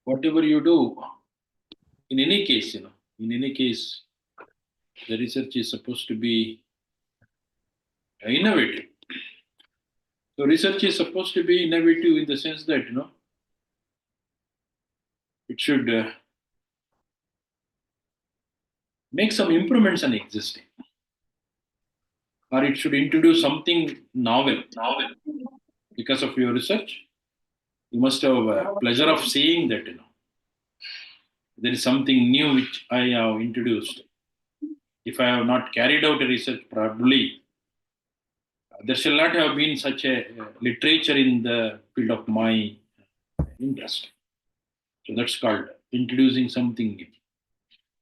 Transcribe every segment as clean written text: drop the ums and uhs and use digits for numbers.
whatever you do, in any case, in any case, the research is supposed to be innovative. So research is supposed to be innovative in the sense that, it should make some improvements on existing, or it should introduce something novel. Because of your research, you must have a pleasure of seeing that, there is something new which I have introduced. If I have not carried out a research, probably there shall not have been such a literature in the field of my interest. So that's called introducing something new,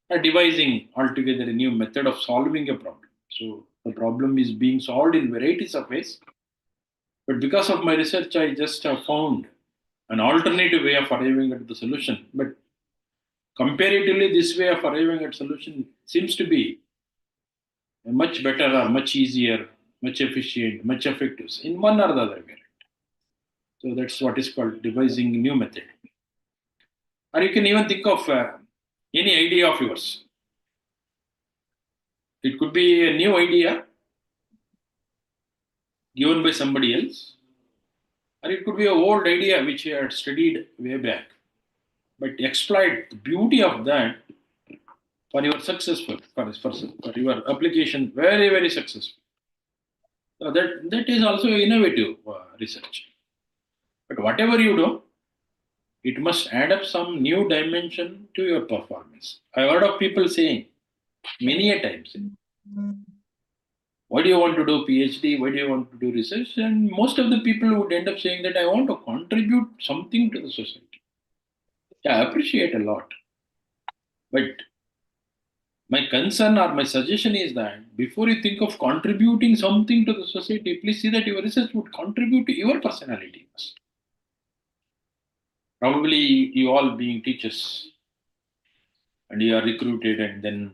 or devising altogether a new method of solving a problem. So the problem is being solved in varieties of ways, but because of my research, I just have found an alternative way of arriving at the solution. But comparatively, this way of arriving at solution seems to be much better or much easier, much efficient, much effective in one or the other variant. So that's what is called devising new method. Or you can even think of any idea of yours. It could be a new idea given by somebody else, or it could be an old idea which you had studied way back. But exploit the beauty of that for your successful, for your application, very, very successful. So that is also innovative research. But whatever you do, it must add up some new dimension to your performance. I've heard of people saying many a times, why do you want to do PhD? Why do you want to do research? And most of the people would end up saying that I want to contribute something to the society. Yeah, I appreciate a lot. But my concern or my suggestion is that before you think of contributing something to the society, please see that your research would contribute to your personality first. Probably you all being teachers and you are recruited, and then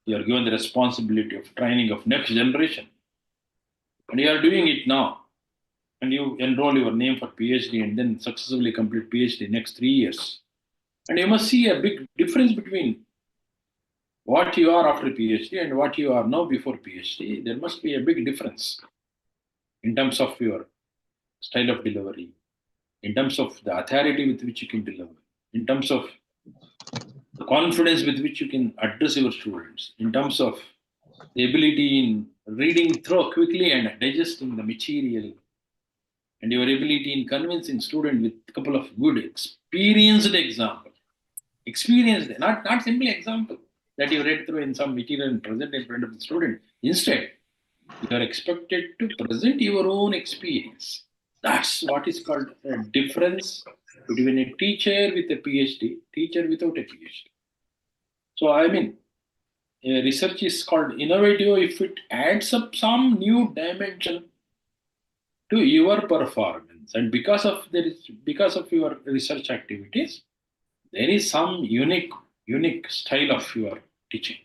you are given the responsibility of training of next generation. And you are doing it now. And you enroll your name for PhD and then successfully complete PhD next 3 years. And you must see a big difference between what you are after PhD and what you are now before PhD. There must be a big difference in terms of your style of delivery, in terms of the authority with which you can deliver, in terms of the confidence with which you can address your students, in terms of the ability in reading through quickly and digesting the material, and your ability in convincing student with a couple of good experienced example. Experienced, not simply example that you read through in some material and present in front of the student. Instead, you are expected to present your own experience. That's what is called a difference between a teacher with a PhD, teacher without a PhD. So I mean, research is called innovative if it adds up some new dimension to your performance, and because of your research activities, there is some unique style of your teaching.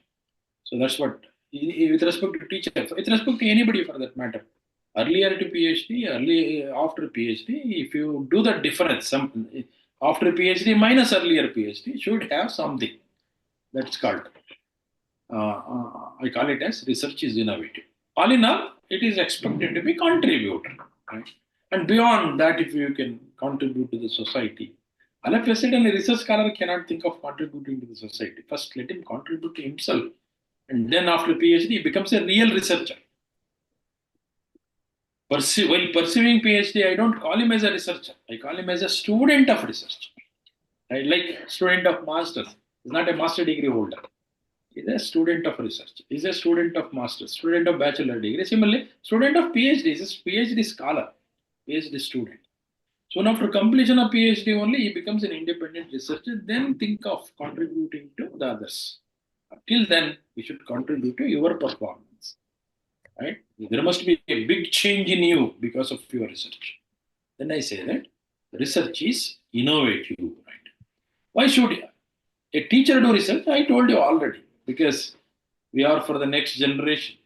So that's what, with respect to teacher, with respect to anybody for that matter, earlier to PhD, early after PhD, if you do the difference, some after PhD minus earlier PhD should have something that's called. I call it as research is innovative. All in all, it is expected to be contributor, right? And beyond that, if you can contribute to the society, all of a sudden a research scholar cannot think of contributing to the society. First, let him contribute to himself, and then after PhD, he becomes a real researcher. While pursuing PhD, I don't call him as a researcher. I call him as a student of research. Right? Like student of masters. He's not a master degree holder. He's a student of research. He's a student of master's, student of bachelor degree. Similarly, student of PhD. He's a PhD scholar, PhD student. Soon after completion of PhD only, he becomes an independent researcher. Then think of contributing to the others. Till then, we should contribute to your performance. Right? There must be a big change in you because of your research. Then I say that research is innovative. Right? Why should a teacher do research? I told you already. Because we are for the next generation.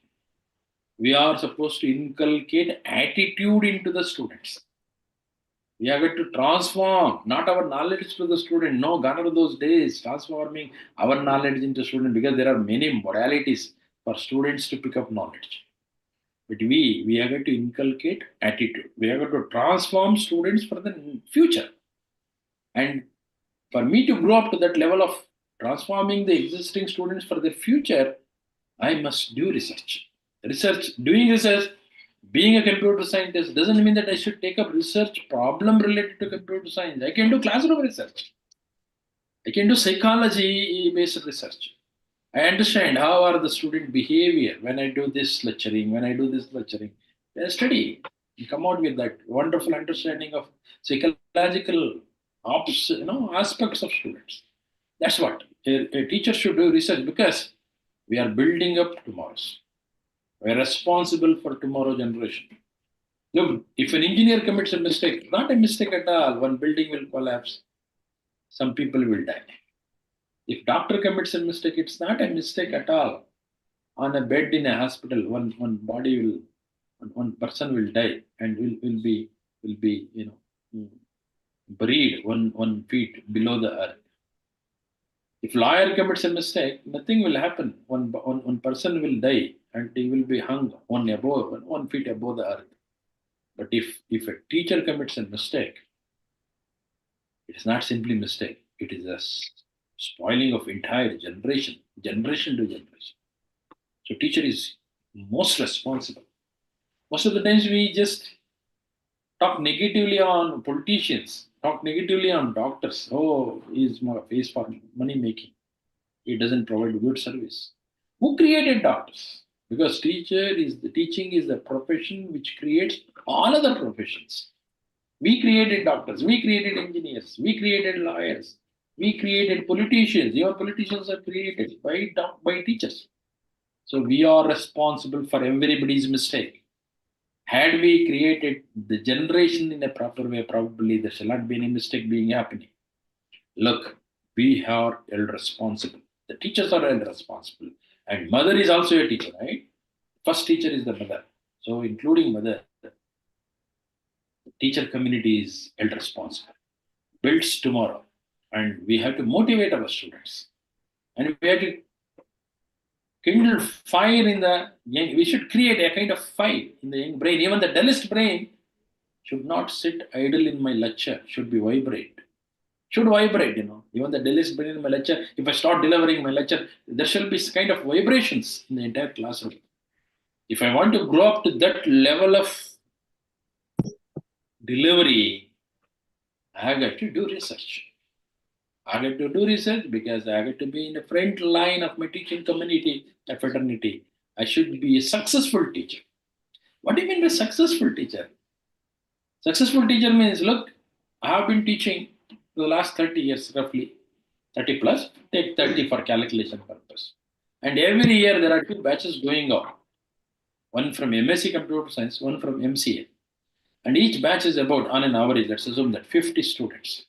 We are supposed to inculcate attitude into the students. We are going to transform not our knowledge to the student. No, gone are those days transforming our knowledge into student, because there are many modalities for students to pick up knowledge. But we are going to inculcate attitude. We are going to transform students for the future. And for me to grow up to that level of transforming the existing students for the future, I must do research. Doing research, being a computer scientist doesn't mean that I should take up research problem related to computer science. I can do classroom research. I can do psychology based research. I understand how are the student behavior when I do this lecturing, when I do this lecturing. I study and come out with that wonderful understanding of psychological aspects of students. That's what a teacher should do research, because we are building up tomorrow's. We are responsible for tomorrow generation. Look, if an engineer commits a mistake, not a mistake at all, one building will collapse, some people will die. If doctor commits a mistake, it's not a mistake at all. On a bed in a hospital, one body will, one person will die and will be buried one feet below the earth. If lawyer commits a mistake, nothing will happen. One person will die and he will be hung one feet above the earth. But if a teacher commits a mistake, it is not simply mistake. It is a spoiling of entire generation to generation. So teacher is most responsible. Most of the times we just talk negatively on politicians, talk negatively on doctors. Oh, he's for money making. He doesn't provide good service. Who created doctors? Because teaching is the profession which creates all other professions. We created doctors, we created engineers, we created lawyers, we created politicians. Your politicians are created by teachers. So we are responsible for everybody's mistake. Had we created the generation in a proper way, probably there shall not be any mistake being happening. Look, we are held responsible. The teachers are held responsible. And mother is also a teacher, right? First teacher is the mother. So including mother, the teacher community is held responsible. Builds tomorrow. And we have to motivate our students. And we have to kindle fire in the young. We should create a kind of fire in the young brain. Even the dullest brain should not sit idle in my lecture, should be vibrate. Should vibrate. Even the dullest brain in my lecture, if I start delivering my lecture, there shall be kind of vibrations in the entire classroom. If I want to grow up to that level of delivery, I got to do research. I got to do research because I got to be in the front line of my teaching community, a fraternity. I should be a successful teacher. What do you mean by successful teacher? Successful teacher means, look, I have been teaching for the last 30 years, roughly 30 plus, take 30 for calculation purpose. And every year there are two batches going on. One from MSc Computer Science, one from MCA. And each batch is about, on an average, let's assume that 50 students.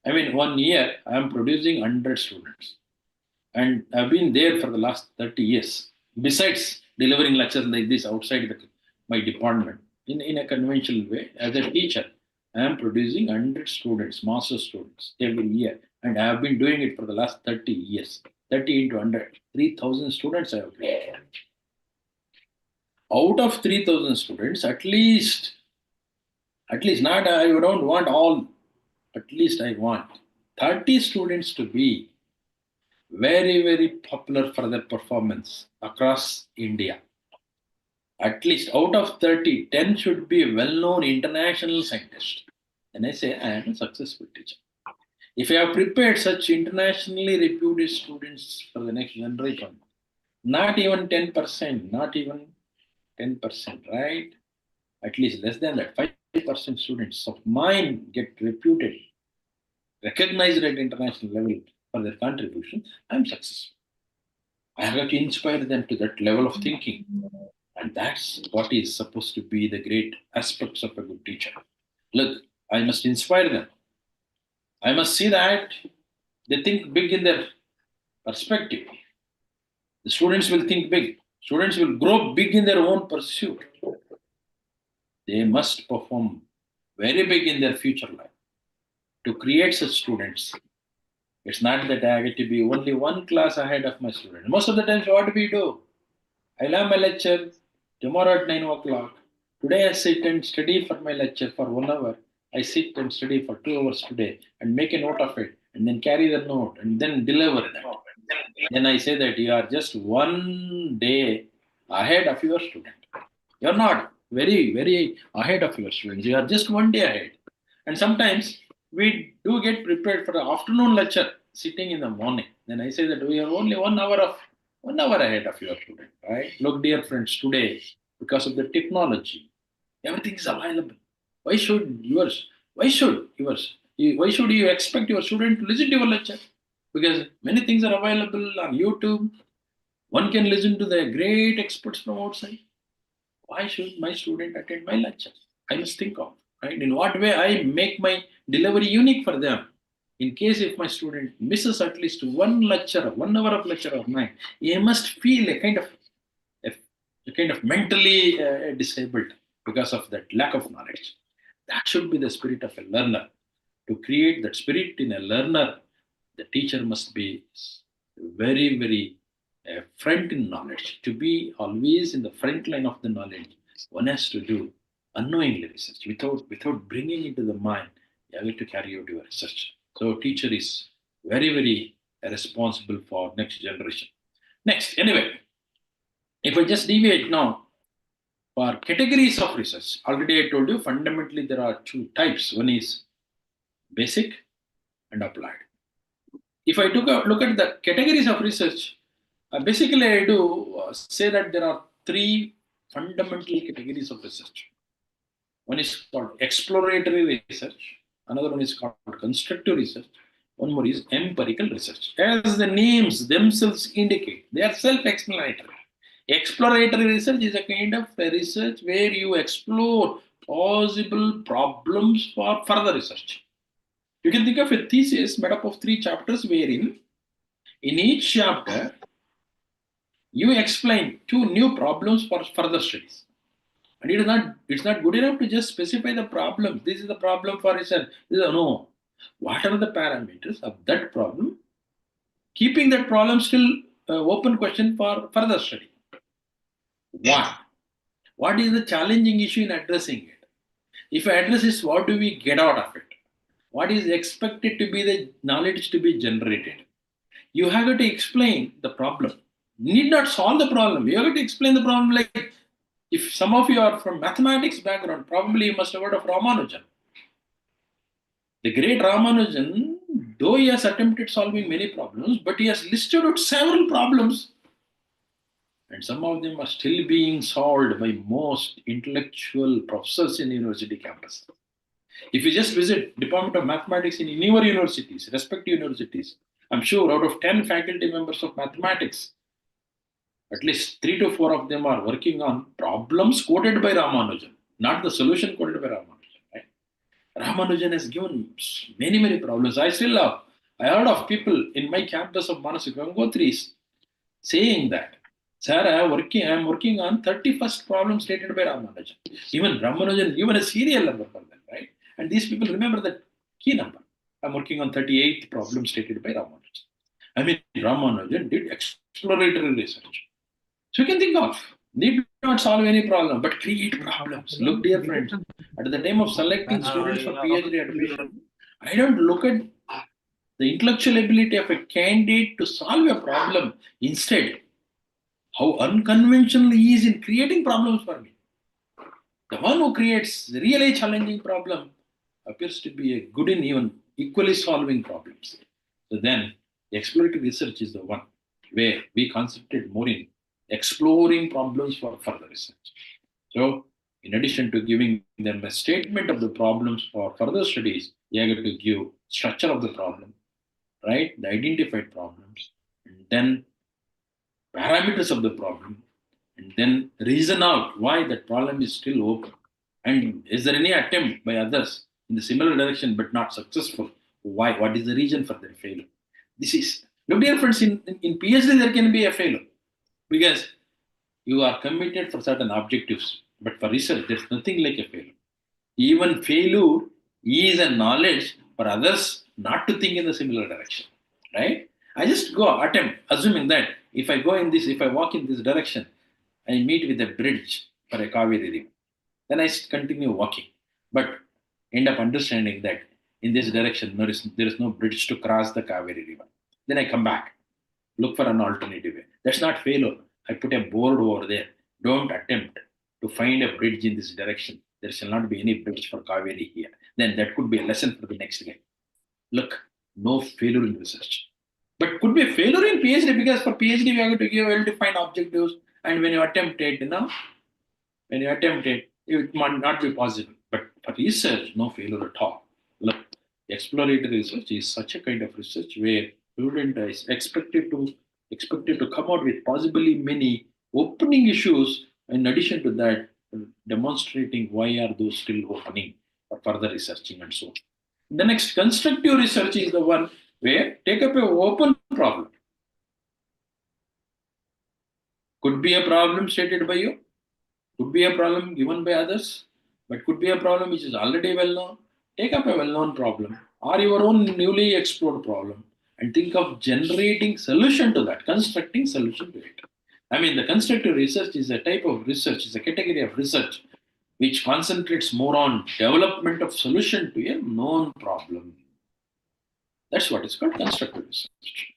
I mean, 1 year I am producing 100 students. And I've been there for the last 30 years. Besides delivering lectures like this outside my department, in a conventional way, as a teacher, I am producing 100 students, master students every year. And I have been doing it for the last 30 years. 30 into 100, 3,000 students I have created. Out of 3,000 students, at least not, I don't want all, at least I want 30 students to be very, very popular for their performance across India. At least out of 30, 10 should be a well-known international scientist. And I say, I am a successful teacher. If I have prepared such internationally reputed students for the next generation, not even 10%, not even 10%, right? At least less than that, 5% students of mine get reputed, recognized at international level for their contribution, I'm successful. I have to inspire them to that level of thinking. And that's what is supposed to be the great aspects of a good teacher. Look, I must inspire them. I must see that they think big in their perspective. The students will think big. Students will grow big in their own pursuit. They must perform very big in their future life. To create such students, it's not that I get to be only one class ahead of my student. Most of the times, what do we do? I'll have my lecture tomorrow at 9 o'clock. Today I sit and study for my lecture for 1 hour. I sit and study for 2 hours today and make a note of it and then carry the note and then deliver that. Then I say that you are just one day ahead of your student. You're not very, very ahead of your students. You are just one day ahead. And sometimes we do get prepared for the afternoon lecture sitting in the morning. Then I say that we are only 1 hour ahead of your student, right? Look, dear friends, today, because of the technology, everything is available. Why should yours? Why should yours? Why should you expect your student to listen to your lecture? Because many things are available on YouTube. One can listen to the great experts from outside. Why should my student attend my lecture? I must think of, right? In what way I make my delivery unique for them. In case if my student misses at least one lecture, 1 hour of lecture of mine, he must feel a kind of mentally disabled because of that lack of knowledge. That should be the spirit of a learner. To create that spirit in a learner, the teacher must be very, very front in knowledge. To be always in the front line of the knowledge, one has to do unknowingly research without bringing it to the mind. You have to carry out your research. So, teacher is very, very responsible for next generation. Next, anyway, if I just deviate now for categories of research, already I told you fundamentally there are two types. One is basic and applied. If I took a look at the categories of research, basically I do say that there are three fundamental categories of research. One is called exploratory research, another one is called constructive research, one more is empirical research. As the names themselves indicate, they are self explanatory. Exploratory research is a kind of a research where you explore possible problems for further research. You can think of a thesis made up of 3 chapters, wherein in each chapter you explain 2 new problems for further studies. And it's not good enough to just specify the problem. This is the problem for research. No. What are the parameters of that problem? Keeping that problem still open question for further study. One, what is the challenging issue in addressing it? If I address this, what do we get out of it? What is expected to be the knowledge to be generated? You have to explain the problem. Need not solve the problem. You have to explain the problem. Like if some of you are from mathematics background, probably you must have heard of Ramanujan. The great Ramanujan, though he has attempted solving many problems, but he has listed out several problems, and some of them are still being solved by most intellectual professors in university campus. If you just visit Department of Mathematics in your universities, respective universities, I'm sure out of 10 faculty members of mathematics, at least 3 to 4 of them are working on problems quoted by Ramanujan, not the solution quoted by Ramanujan. Right? Ramanujan has given many, many problems. I heard of people in my campus of Manasik Gangotri saying that, sir, I'm working on 31st problem stated by Ramanujan. Even Ramanujan given a serial number for them, right? And these people remember that key number. I'm working on 38th problem stated by Ramanujan. I mean, Ramanujan did exploratory research. So you can think of, need not solve any problem, but create problems. Look, dear friends, at the time of selecting students for PhD admission, I don't look at the intellectual ability of a candidate to solve a problem. Instead, how unconventional he is in creating problems for me. The one who creates the really challenging problem appears to be a good in even equally solving problems. So then, exploratory research is the one where we concentrate more in exploring problems for further research. So, in addition to giving them a statement of the problems for further studies, you have to give structure of the problem, right? The identified problems, and then parameters of the problem, and then reason out why that problem is still open. And is there any attempt by others in the similar direction but not successful? Why? What is the reason for their failure? This is, look, dear friends, in PhD there can be a failure because you are committed for certain objectives, but for research there's nothing like a failure. Even failure is a knowledge for others not to think in the similar direction. Right? I just go attempt, assuming that if I go in this, if I walk in this direction, I meet with a bridge for a Kaveri river. Then I continue walking. But end up understanding that in this direction there is no bridge to cross the Kaveri river. Then I come back, look for an alternative way. That's not failure. I put a board over there. Don't attempt to find a bridge in this direction. There shall not be any bridge for Kaveri here. Then that could be a lesson for the next guy. Look, no failure in research. But could be a failure in PhD because for PhD we are going to give well-defined objectives, and when you attempt it, when you attempt it, it might not be possible. But for research, no failure at all. Look, exploratory research is such a kind of research where student is expected to come out with possibly many opening issues. In addition to that, demonstrating why are those still opening for further researching and so on. The next constructive research is the one where take up an open problem. Could be a problem stated by you, could be a problem given by others, but could be a problem which is already well known. Take up a well known problem or your own newly explored problem and think of generating solution to that, constructing solution to it. I mean, the constructive research is a type of research, is a category of research which concentrates more on development of solution to a known problem. That's what is called constructive research.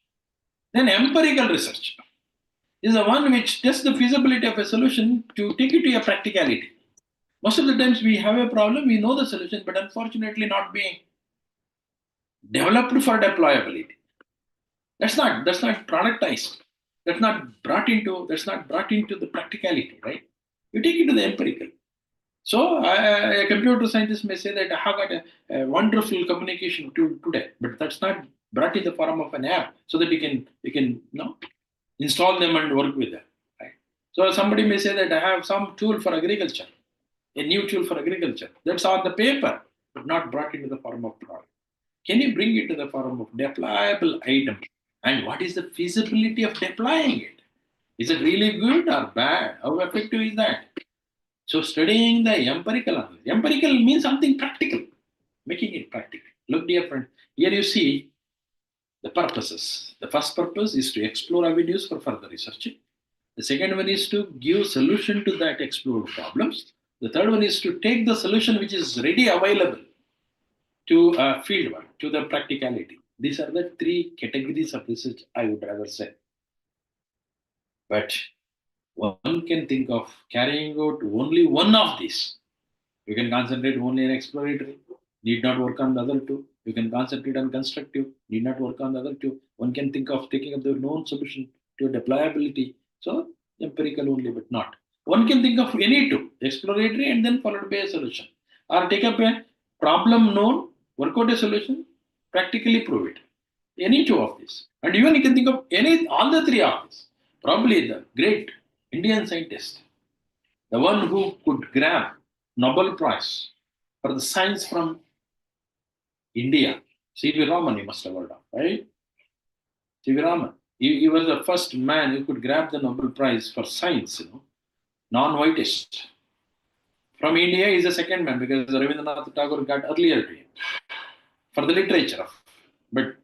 Then empirical research is the one which tests the feasibility of a solution to take it to a practicality. Most of the times we have a problem, we know the solution, but unfortunately not being developed for deployability. That's not productized. That's not brought into the practicality, right? You take it to the empirical. So a computer scientist may say that I have got a wonderful communication tool today, but that's not brought in the form of an app so that you can install them and work with them. Right? So somebody may say that I have some tool for agriculture, a new tool for agriculture. That's on the paper, but not brought into the form of product. Can you bring it to the form of deployable item? And what is the feasibility of deploying it? Is it really good or bad? How effective is that? So studying the empirical analysis. Empirical means something practical, making it practical. Look, dear friend, here you see the purposes. The first purpose is to explore avenues for further research. The second one is to give solution to that explored problems. The third one is to take the solution which is ready available to field work, to the practicality. These are the three categories of research I would rather say. But one can think of carrying out only one of these. You can concentrate only on exploratory, need not work on the other two. You can concentrate on constructive, need not work on the other two. One can think of taking up the known solution to deployability. So empirical only, but not. One can think of any two, exploratory and then followed by a solution. Or take up a problem known, work out a solution, practically prove it. Any two of these. And even you can think of all the three of these. Probably the great Indian scientist, the one who could grab Nobel Prize for the science from India, C.V. Raman, you must have heard of, right? C.V. Raman. He was the first man who could grab the Nobel Prize for science, non-whitist. From India, he's the second man because Rabindranath Tagore got earlier to him for the literature. But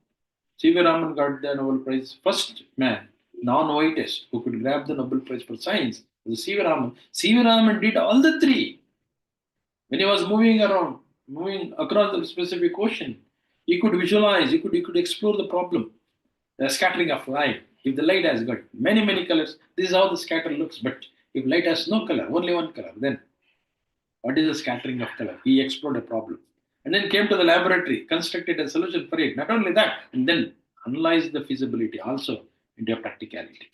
C.V. Raman got the Nobel Prize, first man, non-whitist, who could grab the Nobel Prize for science was C.V. Raman. C.V. Raman did all the three. When he was moving around, moving across the specific ocean, he could visualize, he could explore the problem, the scattering of light. If the light has got many, many colors, this is how the scatter looks. But if light has no color, only one color, then what is the scattering of color? He explored a problem. And then came to the laboratory, constructed a solution for it. Not only that, and then analyzed the feasibility also into a practicality,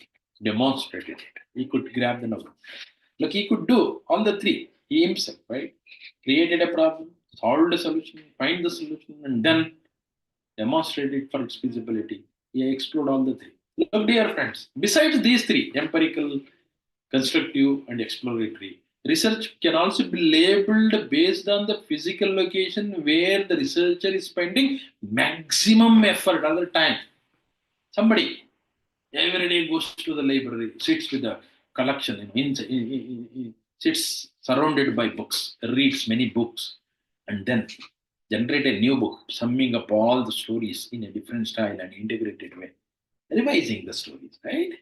demonstrated it. He could grab the number. Look, he could do all the three. He himself, right? Created a problem, solved a solution, find the solution, and then demonstrated for its feasibility. He explored all the three. Look, dear friends, besides these three, empirical, constructive, and exploratory, research can also be labeled based on the physical location where the researcher is spending maximum effort all the time. Somebody every day goes to the library, sits with the collection, sits surrounded by books, reads many books, and then generate a new book, summing up all the stories in a different style and integrated way, revising the stories, right?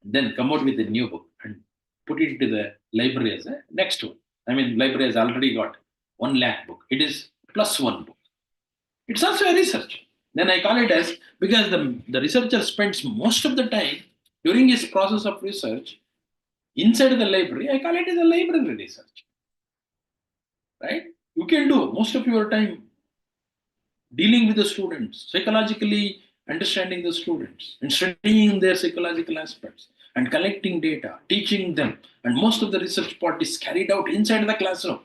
Then come out with a new book and put it into the library as a next one. I mean, library has already got 1 lakh book. It is plus one book. It's also a research. Then I call it as, because the researcher spends most of the time during his process of research inside the library, I call it as a library research. Right? You can do most of your time dealing with the students, psychologically understanding the students, and studying their psychological aspects, and collecting data, teaching them. And most of the research part is carried out inside the classroom.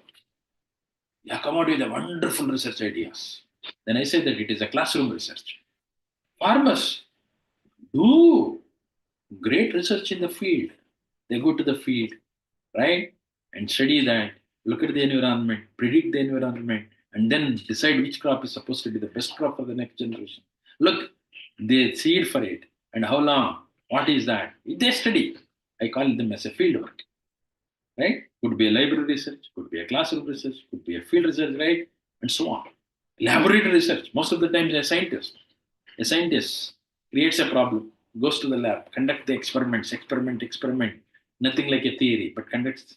You come out with a wonderful research ideas. Then I say that it is a classroom research. Farmers do great research in the field. They go to the field, right? And study that, look at the environment, predict the environment, and then decide which crop is supposed to be the best crop for the next generation. Look, they seed for it, and how long, what is that? They study. I call them as a field work, right? Could be a library research, could be a classroom research, could be a field research, right? And so on. Laboratory research, most of the time a scientist creates a problem, goes to the lab, conduct the experiment, nothing like a theory, but conducts.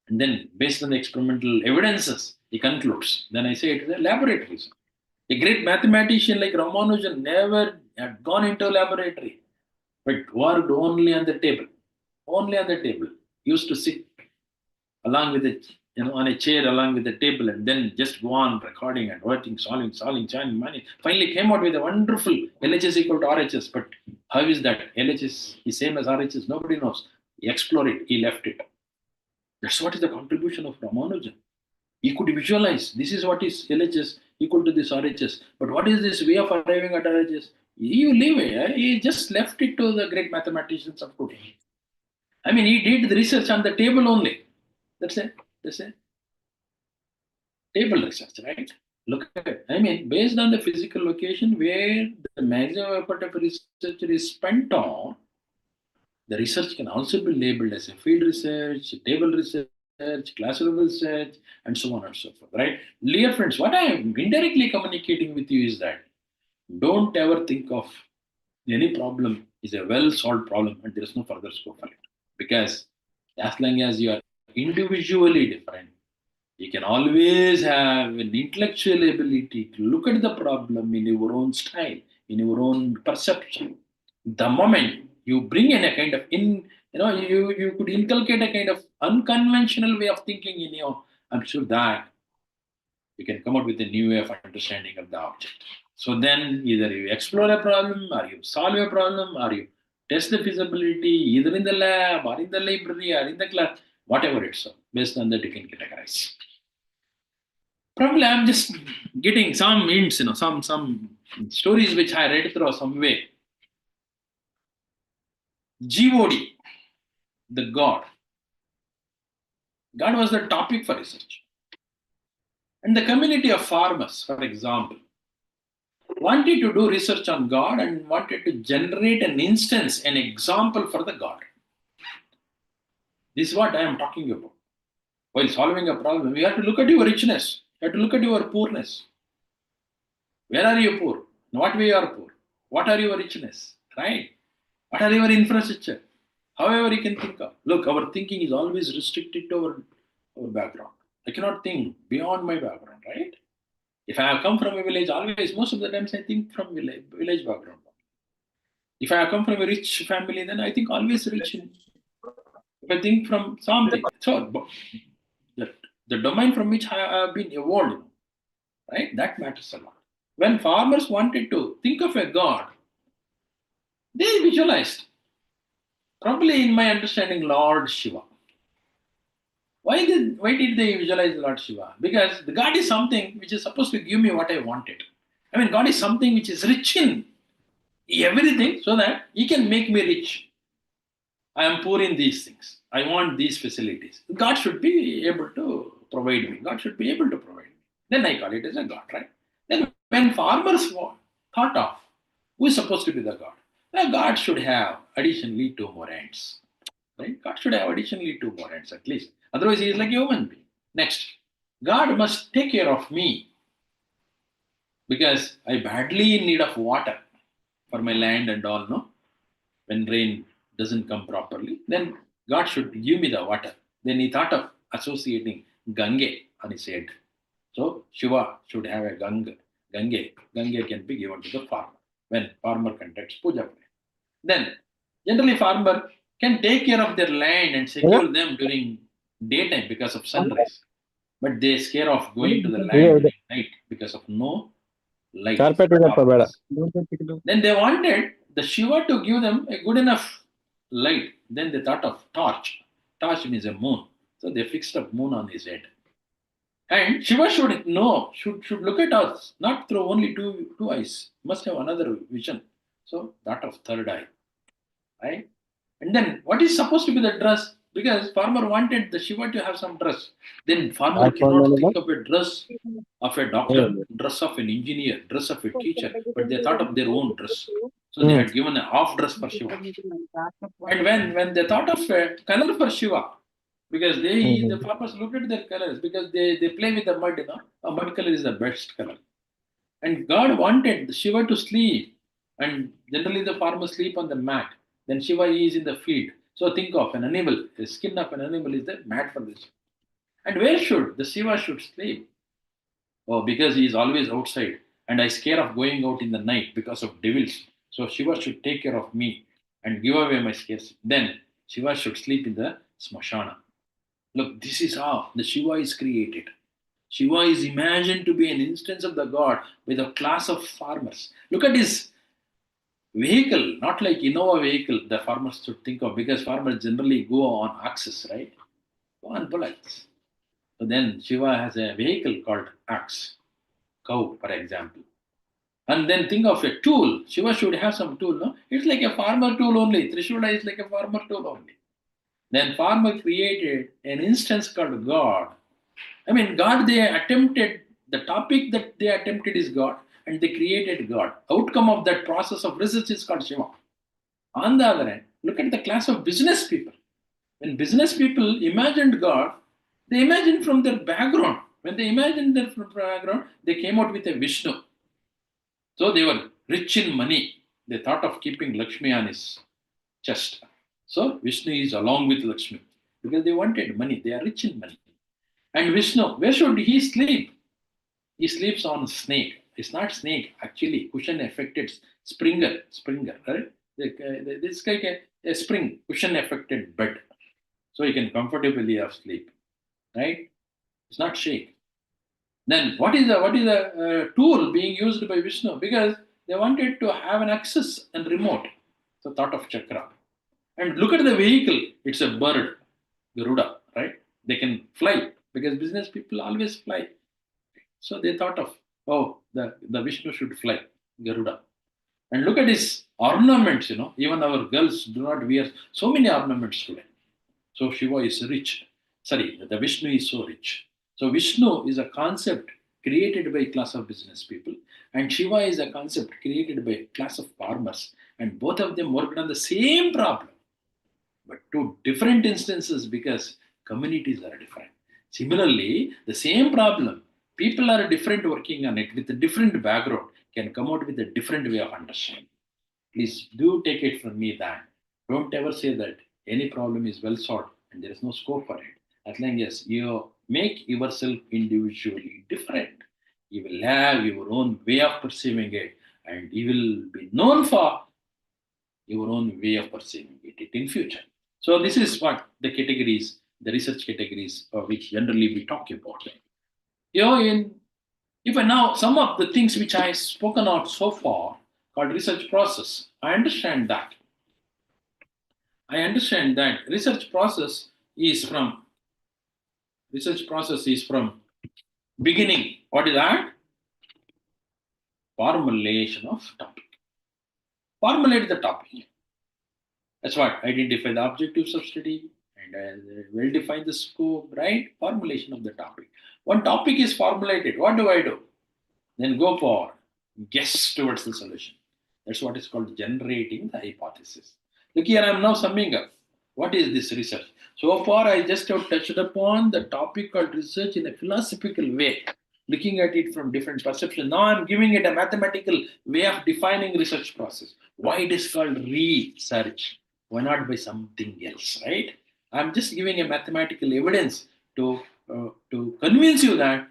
And then, based on the experimental evidences, he concludes. Then I say it is a laboratory research. A great mathematician like Ramanujan never had gone into a laboratory, but worked only on the table. Only on the table. Used to sit along with it, on a chair along with the table, and then just go on recording and working, solving, chanting money. Finally came out with a wonderful LHS equal to RHS. But how is that? LHS is same as RHS. Nobody knows. He explored it. He left it. That's what is the contribution of Ramanujan. He could visualize this is what is LHS equal to this RHS. But what is this way of arriving at RHS? You leave it. He just left it to the great mathematicians of today. I mean, he did the research on the table only. That's it. That's it. Table research, right? Look at it. I mean, based on the physical location where the maximum effort of researcher is spent on, the research can also be labeled as a field research, table research, classroom research, and so on and so forth, right? Dear friends, what I am indirectly communicating with you is that don't ever think of any problem is a well-solved problem and there is no further scope for it. Because as long as you are individually different, you can always have an intellectual ability to look at the problem in your own style, in your own perception. The moment you bring in a kind of you could inculcate a kind of unconventional way of thinking in you, I'm sure that you can come up with a new way of understanding of the object. So then either you explore a problem or you solve a problem or you test the feasibility either in the lab or in the library or in the class, whatever it's based on that you can categorize. Probably I'm just getting some hints, some stories which I read through some way. God, the God. God was the topic for research. And the community of farmers, for example, wanted to do research on God and wanted to generate an instance, an example for the God. This is what I am talking about. While solving a problem, you have to look at your richness. You have to look at your poorness. Where are you poor? In what way you are poor? What are your richness? Right? What are your infrastructure? However you can think of. Look, our thinking is always restricted to our background. I cannot think beyond my background, right? If I have come from a village, always, most of the times I think from village background. If I have come from a rich family, then I think always rich. If I think from something, so the domain from which I have been evolved, right? That matters a lot. When farmers wanted to think of a god, they visualized, probably in my understanding, Lord Shiva. Why did they visualize Lord Shiva? Because the God is something which is supposed to give me what I wanted. I mean, God is something which is rich in everything so that He can make me rich. I am poor in these things. I want these facilities. God should be able to provide me. God should be able to provide me. Then I call it as a God, right? Then when farmers thought of who is supposed to be the God, the God should have additionally 2 more hands. Right? God should have additionally 2 more hands at least. Otherwise, he is like a human being. Next. God must take care of me because I badly in need of water for my land and all, no? When rain doesn't come properly, then God should give me the water. Then he thought of associating Gange on his head. So Shiva should have a Ganga. Gange. Gange can be given to the farmer when farmer conducts puja. Then generally farmer can take care of their land and secure them during daytime because of sunrise. But they scare of going to the land during night because of no light of this. Then they wanted the Shiva to give them a good enough light. Then they thought of torch. Torch means a moon. So they fixed a moon on his head. And Shiva should know, should look at us, not through only two eyes. Must have another vision. So that of third eye. Right? And then what is supposed to be the dress? Because farmer wanted the Shiva to have some dress. Then farmer cannot think of a dress of a doctor, dress of an engineer, dress of a teacher, but they thought of their own dress. So they had given a half dress for Shiva. And when they thought of a color for Shiva, because the farmers looked at their colors because they play with the mud, you know. A mud color is the best color. And God wanted Shiva to sleep. And generally the farmers sleep on the mat. Then Shiva is in the field. So think of an animal. The skin of an animal is the mat for this. And where should the Shiva should sleep? Oh, because he is always outside. And I scare of going out in the night because of devils. So Shiva should take care of me and give away my scares. Then Shiva should sleep in the smashana. Look, this is how the Shiva is created. Shiva is imagined to be an instance of the god with a class of farmers. Look at his vehicle, not like Innova vehicle the farmers should think of because farmers generally go on axes, right? Go on bullocks. So then Shiva has a vehicle called axe, cow, for example. And then think of a tool. Shiva should have some tool, no? It's like a farmer tool only. Trishula is like a farmer tool only. Then farmer created an instance called God. I mean, God, they attempted, the topic that they attempted is God, and they created God. Outcome of that process of research is called Shiva. On the other hand, look at the class of business people. When business people imagined God, they imagined from their background. When they imagined their background, they came out with a Vishnu. So they were rich in money. They thought of keeping Lakshmi on his chest. So Vishnu is along with Lakshmi because they wanted money. They are rich in money. And Vishnu, where should he sleep? He sleeps on snake. It's not snake, actually, cushion affected springer, right? It's like a spring, cushion affected bed. So you can comfortably have sleep, right? It's not shake. Then what is the tool being used by Vishnu? Because they wanted to have an access and remote. So thought of chakra. And look at the vehicle. It's a bird, Garuda, right? They can fly because business people always fly. So they thought of, oh, the Vishnu should fly, Garuda. And look at his ornaments, you know. Even our girls do not wear so many ornaments today. So Shiva is rich. Sorry, the Vishnu is so rich. So Vishnu is a concept created by a class of business people, and Shiva is a concept created by a class of farmers. And both of them worked on the same problem, but two different instances because communities are different. Similarly, the same problem, people are different working on it with a different background, can come out with a different way of understanding. Please do take it from me that don't ever say that any problem is well solved and there is no scope for it. As long as you make yourself individually different, you will have your own way of perceiving it and you will be known for your own way of perceiving it in future. So this is what the categories, the research categories which generally we talk about. You know, if I now sum up the things which I have spoken out so far called research process, I understand that. I understand that research process is from beginning. What is that? Formulation of topic. Formulate the topic. That's what identify the objectives of study and well define the scope, right? Formulation of the topic. One topic is formulated. What do I do? Then go for guess towards the solution. That's what is called generating the hypothesis. Look here, I'm now summing up. What is this research? So far, I just have touched upon the topic called research in a philosophical way, looking at it from different perceptions. Now I'm giving it a mathematical way of defining research process. Why it is called research? Why not by something else, right? I'm just giving a mathematical evidence to convince you that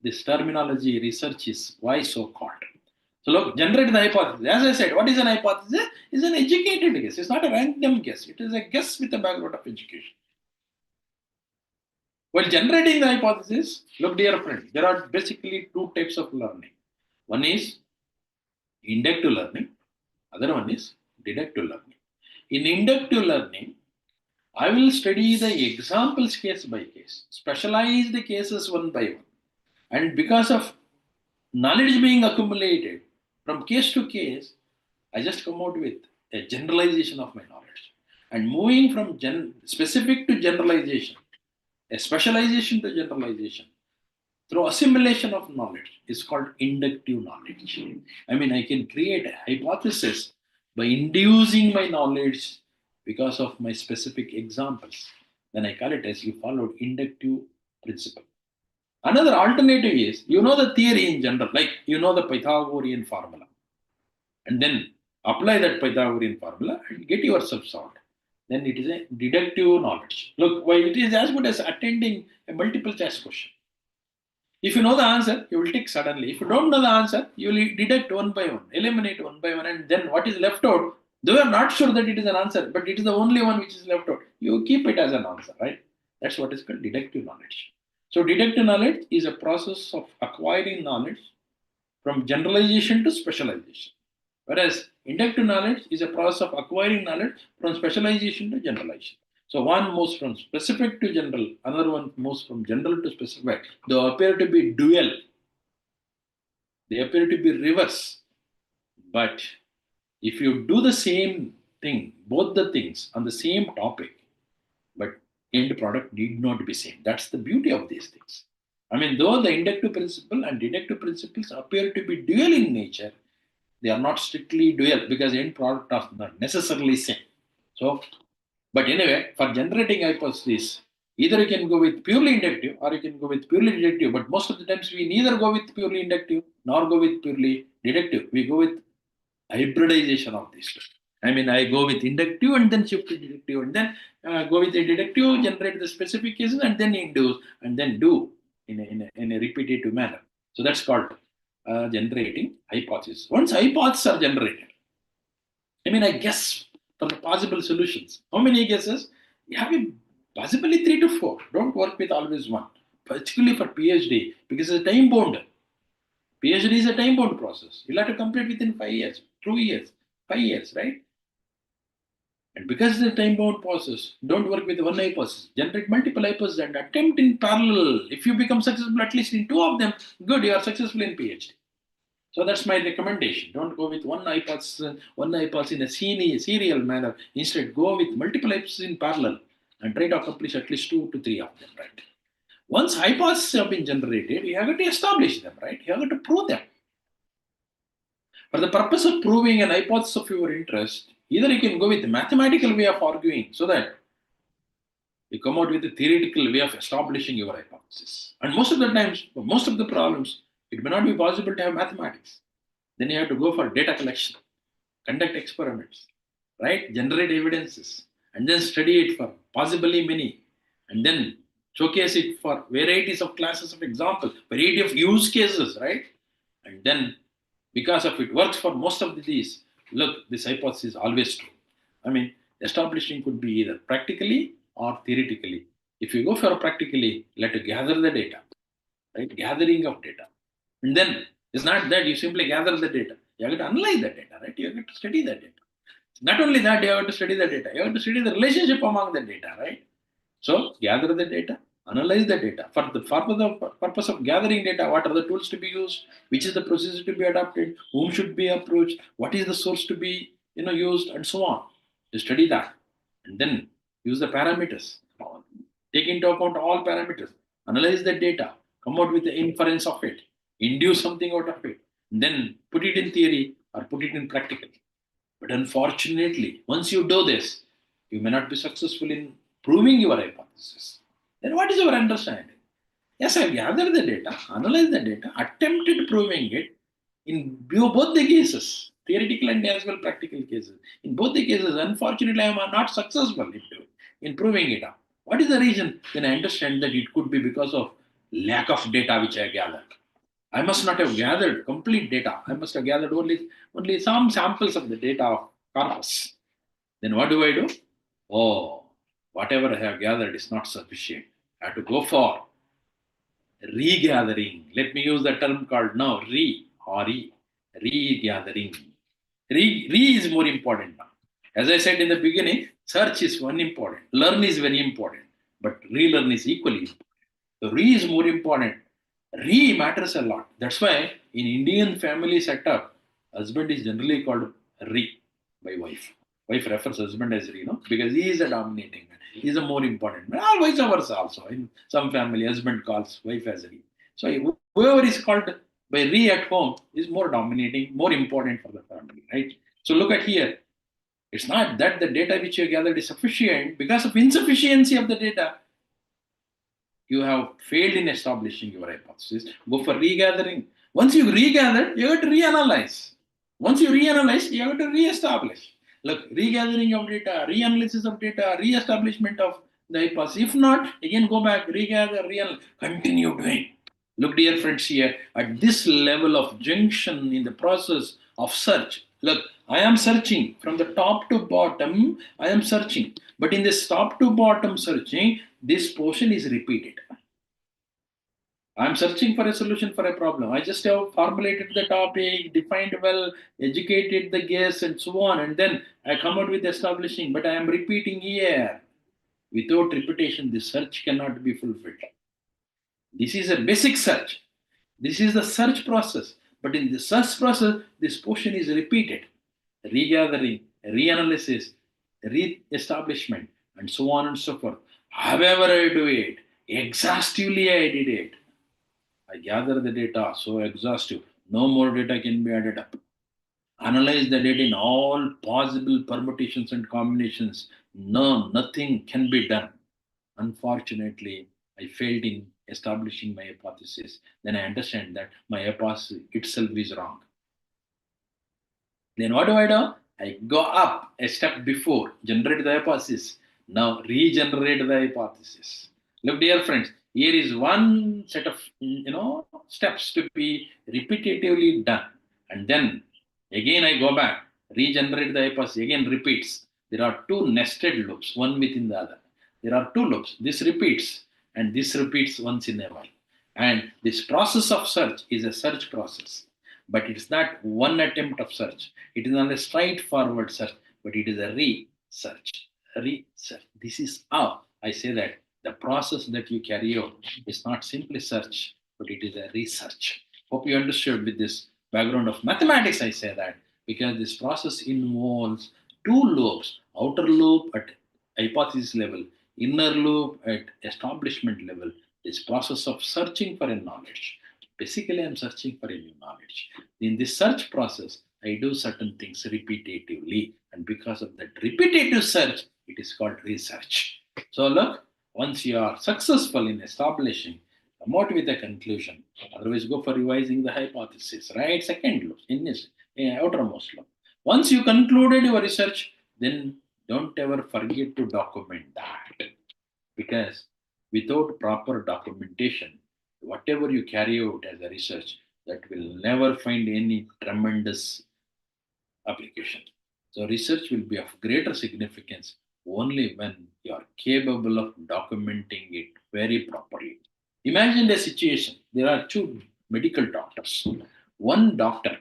this terminology research is why so called. So look, generate the hypothesis. As I said, what is an hypothesis? It's an educated guess. It's not a random guess. It is a guess with a background of education. While generating the hypothesis, look, dear friend, there are basically two types of learning. One is inductive learning, other one is deductive learning. In inductive learning, I will study the examples case by case, specialize the cases one by one. And because of knowledge being accumulated from case to case, I just come out with a generalization of my knowledge. And moving from specific to generalization, a specialization to generalization, through assimilation of knowledge is called inductive knowledge. I mean, I can create a hypothesis by inducing my knowledge because of my specific examples. Then I call it as you followed inductive principle. Another alternative is you know the theory in general, like you know the Pythagorean formula, and then apply that Pythagorean formula and get yourself solved. Then it is a deductive knowledge. Look, why it is as good as attending a multiple choice question. If you know the answer, you will tick suddenly. If you don't know the answer, you will deduct one by one, eliminate one by one, and then what is left out, though you are not sure that it is an answer, but it is the only one which is left out, you keep it as an answer, right? That's what is called deductive knowledge. So, deductive knowledge is a process of acquiring knowledge from generalization to specialization. Whereas inductive knowledge is a process of acquiring knowledge from specialization to generalization. So one moves from specific to general, another one moves from general to specific. They appear to be dual. They appear to be reverse. But if you do the same thing, both the things on the same topic, but end product need not be same. That's the beauty of these things. I mean, though the inductive principle and deductive principles appear to be dual in nature, they are not strictly dual because end product are not necessarily same. So, but anyway, for generating hypothesis, either you can go with purely inductive or you can go with purely deductive. But most of the times we neither go with purely inductive nor go with purely deductive. We go with hybridization of these two. I mean, I go with inductive and then shift to deductive and then go with the deductive, generate the specific cases and then induce and then do in a repetitive manner. So that's called generating hypothesis. Once hypotheses are generated, I mean, I guess for the possible solutions. How many guesses? You have possibly 3 to 4. Don't work with always one, particularly for PhD because it's a time bound. PhD is a time bound process. You'll have to complete within 5 years, 2 years, 5 years, right? And because it's a time bound process, don't work with one hypothesis. Generate multiple hypotheses and attempt in parallel. If you become successful at least in 2 of them, good, you are successful in PhD. So that's my recommendation. Don't go with one hypothesis in a serial manner. Instead, go with multiple hypotheses in parallel and try to accomplish at least 2 to 3 of them, right? Once hypotheses have been generated, you have to establish them, right? You have to prove them. For the purpose of proving an hypothesis of your interest, either you can go with the mathematical way of arguing so that you come out with a theoretical way of establishing your hypothesis. And most of the times, for most of the problems, it may not be possible to have mathematics. Then you have to go for data collection, conduct experiments, right? Generate evidences, and then study it for possibly many, and then showcase it for varieties of classes of example, variety of use cases, right? And then because of it works for most of these, look, this hypothesis is always true. I mean, establishing could be either practically or theoretically. If you go for practically, let you gather the data, right? Gathering of data. And then it's not that you simply gather the data. You have to analyze the data, right? You have to study the data. Not only that, you have to study the data. You have to study the relationship among the data, right? So gather the data, analyze the data. For the purpose of gathering data, what are the tools to be used? Which is the procedure to be adopted? Whom should be approached? What is the source to be used, and so on. You study that, and then use the parameters. Take into account all parameters. Analyze the data. Come out with the inference of it. Induce something out of it. And then put it in theory or put it in practical. But unfortunately, once you do this, you may not be successful in proving your hypothesis. Then what is our understanding? Yes, I've gathered the data, analyzed the data, attempted proving it in both the cases, theoretical and as well practical cases. In both the cases, unfortunately, I am not successful in proving it up. What is the reason? Then I understand that it could be because of lack of data which I gathered. I must not have gathered complete data. I must have gathered only some samples of the data of corpus. Then what do I do? Oh, whatever I have gathered is not sufficient. I have to go for regathering. Let me use the term called now regathering. Re is more important now. As I said in the beginning, search is one important, learn is very important, but relearn is equally important. So re is more important. Re matters a lot. That's why in Indian family setup, husband is generally called re by wife. Wife refers husband as re, no? Because he is a dominating man. He is a more important man. Or vice versa also. In some family, husband calls wife as re. So whoever is called by re at home is more dominating, more important for the family, right? So look at here. It's not that the data which you gathered is sufficient. Because of insufficiency of the data, you have failed in establishing your hypothesis. Go for regathering. Once you regather, you have to reanalyze. Once you reanalyze, you have to reestablish. Look, regathering of data, reanalysis of data, reestablishment of the hypothesis. If not, again go back, regather, continue doing. Look, dear friends, here at this level of junction in the process of search. Look, I am searching from the top to bottom. I am searching, but in this top to bottom searching, this portion is repeated. I am searching for a solution for a problem. I just have formulated the topic, defined well, educated the guests, and so on, and then I come out with establishing. But I am repeating here. Without repetition, this search cannot be fulfilled. This is a basic search. This is the search process. But in the search process, this portion is repeated. Regathering, reanalysis, re-establishment, and so on and so forth. However I do it, exhaustively I did it. I gather the data so exhaustive, no more data can be added up. Analyze the data in all possible permutations and combinations. No, nothing can be done. Unfortunately, I failed in establishing my hypothesis. Then I understand that my hypothesis itself is wrong. Then what do? I go up a step before, generate the hypothesis. Now regenerate the hypothesis. Look, dear friends, here is one set of steps to be repetitively done. And then again I go back, regenerate the hypothesis, again repeats. There are two nested loops, one within the other. There are two loops. This repeats and this repeats once in a while. And this process of search is a search process. But it's not one attempt of search. It is not a straightforward search, but it is a research. Research. This is how I say that the process that you carry out is not simply search, but it is a research. Hope you understood with this background of mathematics. I say that because this process involves two loops: outer loop at hypothesis level, inner loop at establishment level. This process of searching for a knowledge. Basically, I'm searching for a new knowledge. In this search process, I do certain things repetitively, and because of that repetitive search, it is called research. So, look, once you are successful in establishing, come out with a conclusion. Otherwise, go for revising the hypothesis, right? Second loop, in this outermost loop. Once you concluded your research, then don't ever forget to document that. Because without proper documentation, whatever you carry out as a research, that will never find any tremendous application. So research will be of greater significance only when you are capable of documenting it very properly. Imagine a situation. There are two medical doctors. One doctor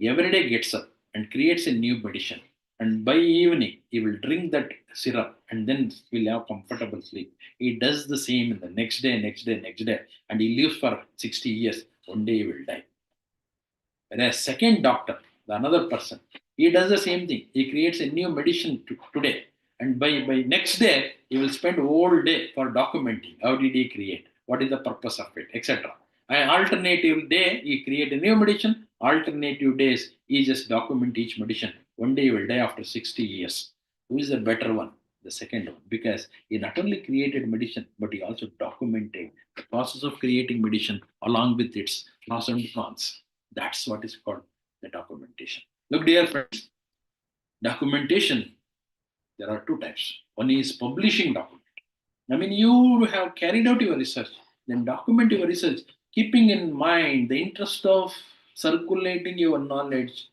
every day gets up and creates a new medicine. And by evening, he will drink that syrup and then he will have comfortable sleep. He does the same in the next day, next day, next day, and he lives for 60 years. One day he will die. Whereas second doctor, the another person, he does the same thing. He creates a new medicine today. And by next day, he will spend whole day for documenting. How did he create? What is the purpose of it, etc. An alternative day, he create a new medicine. Alternative days, he just document each medicine. One day he will die after 60 years. Who is the better one? the second one, because he not only created medicine, but he also documented the process of creating medicine along with its pros and cons. That's what is called the documentation. Look, dear friends, documentation, there are two types. One is publishing document. I mean, you have carried out your research, then document your research, keeping in mind the interest of circulating your knowledge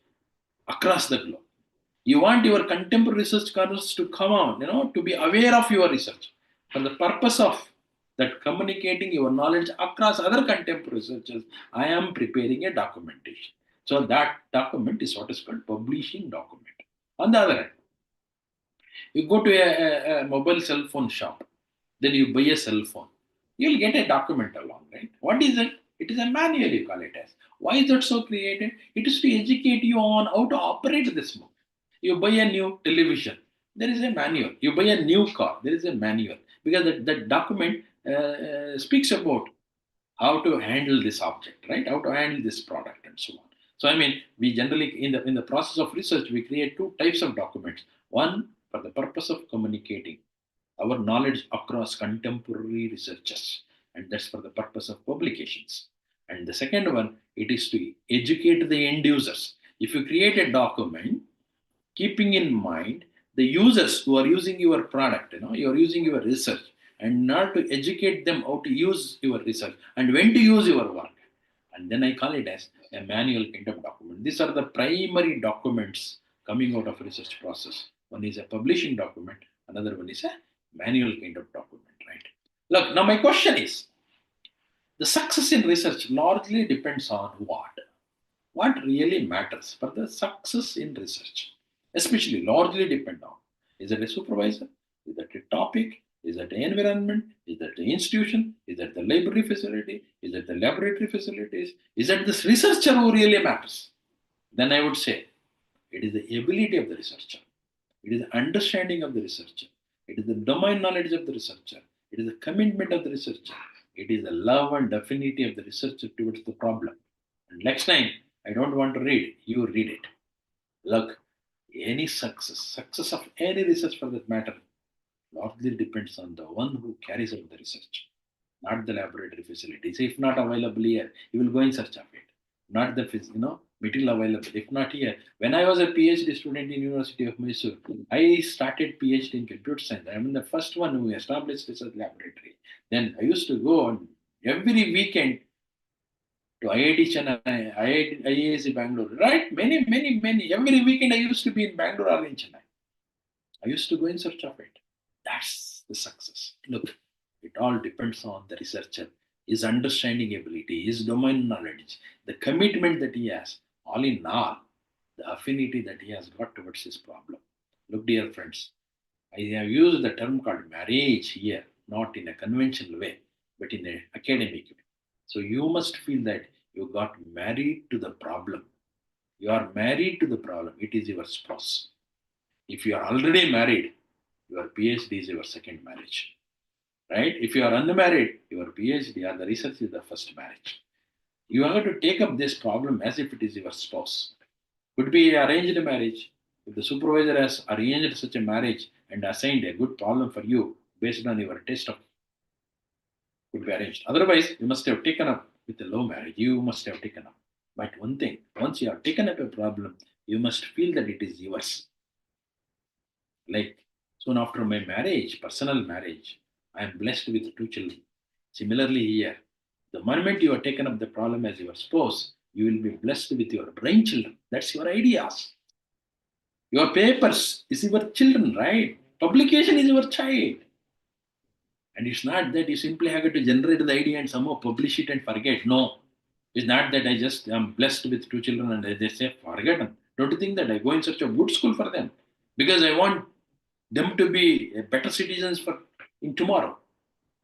across the globe. You want your contemporary research scholars to come on, to be aware of your research for the purpose of that communicating your knowledge across other contemporary researchers. I am preparing a documentation. So that document is what is called publishing document. On the other hand, you go to a mobile cell phone shop, then you buy a cell phone. You'll get a document along, right? What is it? It is a manual, you call it as. Why is that so created? It is to educate you on how to operate this mobile. You buy a new television, there is a manual. You buy a new car, there is a manual. Because that document speaks about how to handle this object, right? How to handle this product and so on. So I mean, we generally in the process of research, we create two types of documents. One for the purpose of communicating our knowledge across contemporary researchers, and that's for the purpose of publications. And the second one, it is to educate the end users. If you create a document, keeping in mind the users who are using your product, you are using your research, and not to educate them how to use your research and when to use your work. And then I call it as a manual kind of document. These are the primary documents coming out of research process. One is a publishing document, another one is a manual kind of document, right? Look, now my question is, the success in research largely depends on what? What really matters for the success in research, especially largely depend on, is it a supervisor, is that a topic, is that the environment, is that the institution, is that the library facility, is that the laboratory facilities, is that this researcher who really matters? Then I would say it is the ability of the researcher, it is the understanding of the researcher, it is the domain knowledge of the researcher, it is the commitment of the researcher, it is the love and affinity of the researcher towards the problem. And next time, I don't want to read, you read it. Look, any success of any research for that matter, largely depends on the one who carries out the research, not the laboratory facilities. If not available here, you will go in search of it. Not the material available. If not here, when I was a PhD student in University of Mysore, I started PhD in computer science. I am the first one who established research laboratory. Then I used to go on every weekend to IIT Chennai, IISc Bangalore, right? Many. Every weekend I used to be in Bangalore or in Chennai. I used to go in search of it. That's the success. Look, it all depends on the researcher, his understanding ability, his domain knowledge, the commitment that he has, all in all, the affinity that he has got towards his problem. Look, dear friends, I have used the term called marriage here, not in a conventional way, but in an academic way. So you must feel that you got married to the problem. You are married to the problem. It is your spouse. If you are already married, your PhD is your second marriage. Right? If you are unmarried, your PhD or the research is the first marriage. You have to take up this problem as if it is your spouse. Could be arranged marriage. If the supervisor has arranged such a marriage and assigned a good problem for you based on your taste of, could be arranged. Otherwise, you must have taken up with a low marriage. You must have taken up. But one thing, once you have taken up a problem, you must feel that it is yours. Like soon after my marriage, personal marriage, I am blessed with two children. Similarly, here, the moment you have taken up the problem as your spouse, you will be blessed with your brainchildren. That's your ideas. Your papers is your children, right? Publication is your child. And it's not that you simply have to generate the idea and somehow publish it and forget. No. It's not that I just am blessed with two children and they say, forget them. Don't you think that I go in search of good school for them? Because I want them to be better citizens for in tomorrow.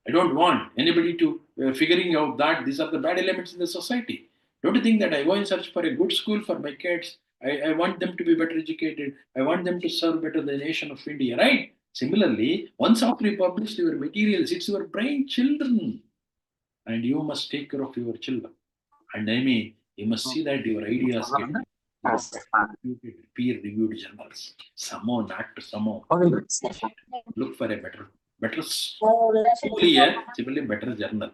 I don't want anybody to figuring out that these are the bad elements in the society. Don't you think that I go in search for a good school for my kids? I want them to be better educated. I want them to serve better the nation of India, right? Similarly, once after you publish your materials, it's your brain children. And you must take care of your children. And I mean, you must see that your ideas get peer-reviewed journals. Somehow, not to somehow. Look for a better, simply better journal,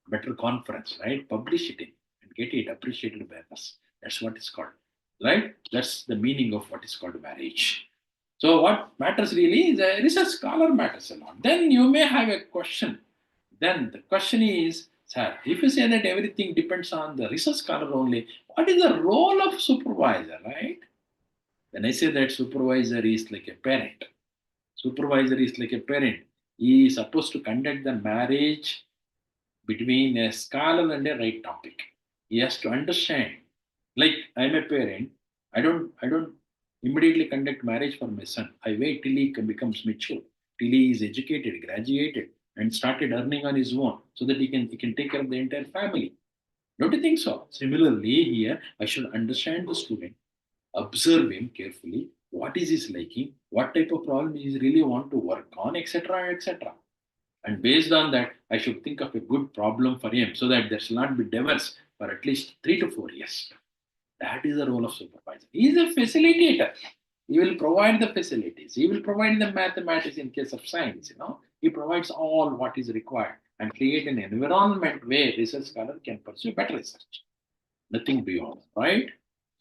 better conference, right? Publish it and get it appreciated by us. That's what it's called, right? That's the meaning of what is called marriage. So what matters really is a research scholar matters a lot. Then you may have a question. Then the question is, sir, if you say that everything depends on the research scholar only, what is the role of supervisor, right? When I say that supervisor is like a parent, supervisor is like a parent. He is supposed to conduct the marriage between a scholar and a right topic. He has to understand. Like I'm a parent, I don't immediately conduct marriage for my son. I wait till he becomes mature, till he is educated, graduated, and started earning on his own, so that he can take care of the entire family. Don't you think so? Similarly, here I should understand the student, observe him carefully. What is his liking? What type of problem he really want to work on, etc., etc. And based on that, I should think of a good problem for him so that there shall not be divorce for at least 3 to 4 years. That is the role of supervisor. He is a facilitator. He will provide the facilities. He will provide the mathematics in case of science. He provides all what is required and create an environment where research scholar can pursue better research. Nothing beyond, right?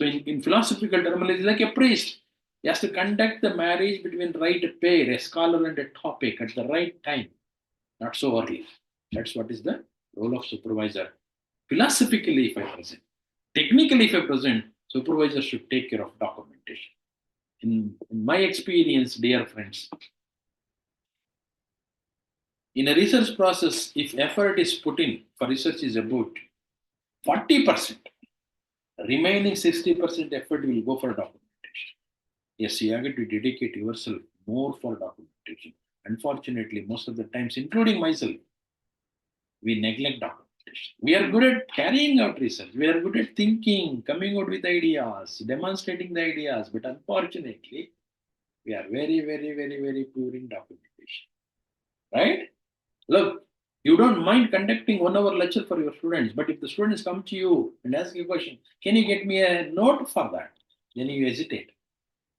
So in philosophical terminology, like a priest, he has to conduct the marriage between right pair, a scholar and a topic at the right time, not so early. That's what is the role of supervisor. Philosophically, if I present, technically, if I present, supervisor should take care of documentation. In my experience, dear friends, in a research process, if effort is put in for research is about 40%, remaining 60% effort will go for documentation. Yes, you have to dedicate yourself more for documentation. Unfortunately, most of the times, including myself, we neglect documentation. We are good at carrying out research. We are good at thinking, coming out with ideas, demonstrating the ideas. But unfortunately, we are very, very, very, very poor in documentation. Right? Look, you don't mind conducting 1 hour lecture for your students, but if the students come to you and ask you a question, can you get me a note for that? Then you hesitate.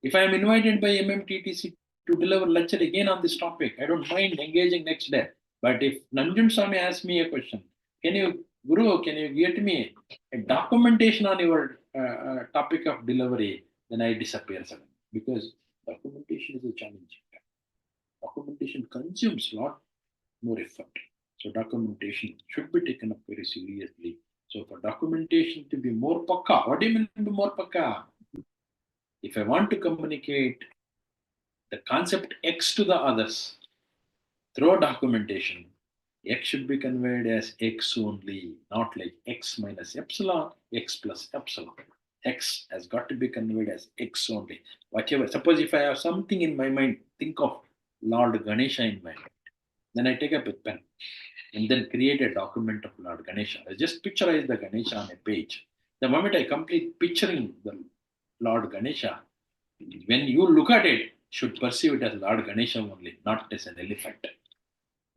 If I am invited by MMTTC to deliver lecture again on this topic, I don't mind engaging next day. But if Nanjun Swami asks me a question, Guru, can you get me a documentation on your topic of delivery? Then I disappear suddenly because documentation is a challenge. Documentation consumes a lot more effort. So documentation should be taken up very seriously. So for documentation to be more pakka, what do you mean by more pakka? If I want to communicate the concept X to the others through documentation, X should be conveyed as X only, not like X minus epsilon, X plus epsilon. X has got to be conveyed as X only. Whatever. Suppose if I have something in my mind, think of Lord Ganesha in my mind. Then I take up a pen and then create a document of Lord Ganesha. I just picturize the Ganesha on a page. The moment I complete picturing the Lord Ganesha, when you look at it, should perceive it as Lord Ganesha only, not as an elephant.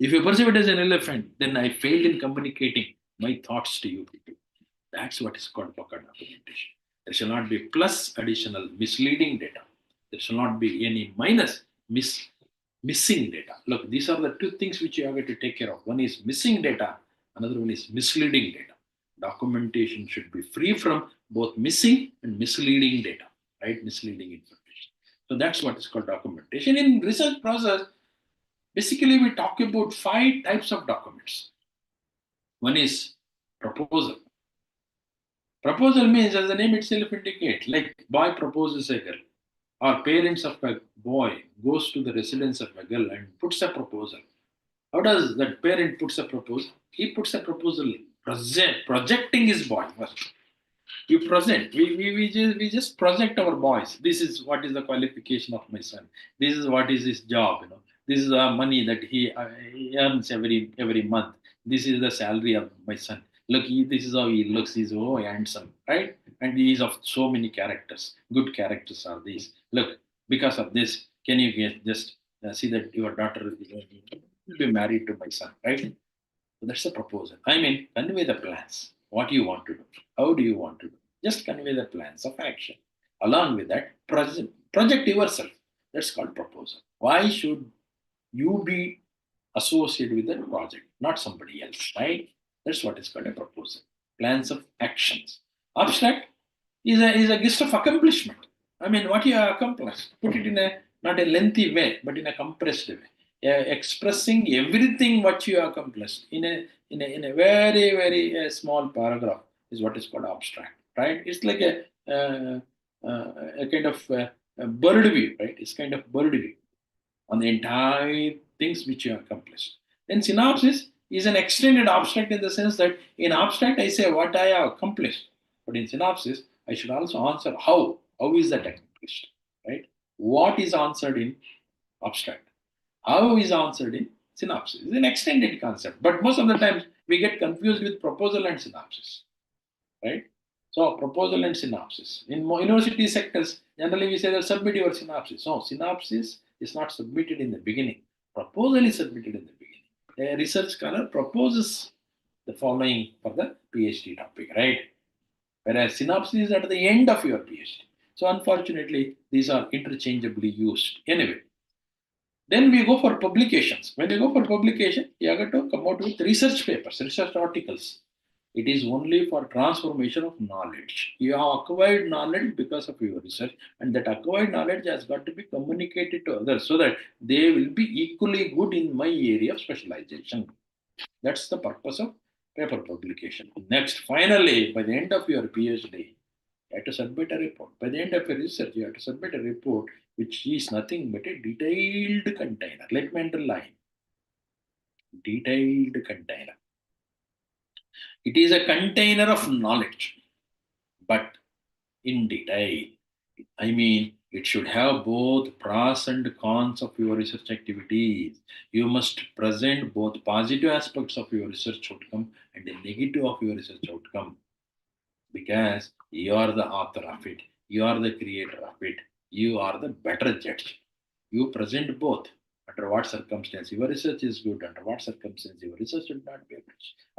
If you perceive it as an elephant, then I failed in communicating my thoughts to you people. That's what is called Pakka documentation. There shall not be plus additional misleading data. There shall not be any minus missing data. Look, these are the two things which you have to take care of. One is missing data, another one is misleading data. Documentation should be free from both missing and misleading data, right? Misleading information. So that's what is called documentation. In research process, basically we talk about 5 types of documents. One is proposal. Proposal means, as the name itself indicates, like boy proposes a girl, or parents of a boy goes to the residence of a girl and puts a proposal. How does that parent puts a proposal? He puts a proposal projecting his boy first. You present. We just project our boys. This is what is the qualification of my son. This is what is his job. This is the money that he earns every month. This is the salary of my son. Look, this is how he looks. He's so handsome, right? And he is of so many characters. Good characters are these. Look, because of this, can you just see that your daughter will be married to my son, right? So that's the proposal. I mean, convey the plans. What do you want to do? How do you want to do? Just convey the plans of action. Along with that, project yourself. That's called proposal. Why should you be associated with the project, not somebody else, right? That's what is called a proposal. Plans of actions. Abstract is a list of accomplishment. I mean, what you have accomplished. Put it in a not a lengthy way, but in a compressed way. Expressing everything what you accomplished in a very very small paragraph is what is called abstract, right? It's like a kind of a bird view, right? It's kind of bird view on the entire things which you accomplished. Then synopsis is an extended abstract in the sense that in abstract I say what I have accomplished, but in synopsis I should also answer how. How is that accomplished, right? What is answered in abstract? How is answered in synopsis? It's an extended concept, but most of the times we get confused with proposal and synopsis, right? So proposal and synopsis. In university sectors, generally we say that submit your synopsis. No, synopsis is not submitted in the beginning. Proposal is submitted in the beginning. A research scholar proposes the following for the PhD topic, right? Whereas synopsis is at the end of your PhD. So unfortunately, these are interchangeably used. Anyway, then we go for publications. When you go for publication, you have to come out with research papers, research articles. It is only for transformation of knowledge. You have acquired knowledge because of your research, and that acquired knowledge has got to be communicated to others so that they will be equally good in my area of specialization. That's the purpose of paper publication. Next, finally, by the end of your PhD, you have to submit a report. By the end of your research, you have to submit a report which is nothing but a detailed container. Let me underline detailed container. It is a container of knowledge, but in detail. I mean, it should have both pros and cons of your research activities. You must present both positive aspects of your research outcome and the negative of your research outcome because you are the author of it, you are the creator of it, you are the better judge. You present both. Under what circumstance your research is good, under what circumstance your research should not be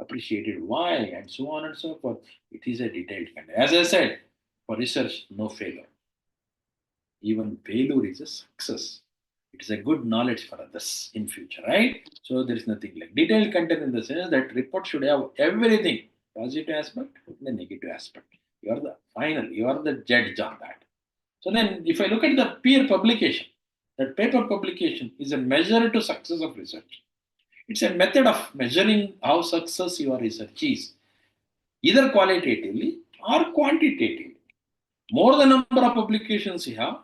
appreciated, why, and so on and so forth. It is a detailed kind. As I said, for research, no failure. Even failure is a success. It is a good knowledge for others in future, right? So there is nothing like detailed content in the sense that report should have everything, positive aspect and the negative aspect. You are the final, you are the judge on that. So then if I look at the peer publication, that paper publication is a measure to success of research. It's a method of measuring how success your research is, either qualitatively or quantitatively. More the number of publications you have,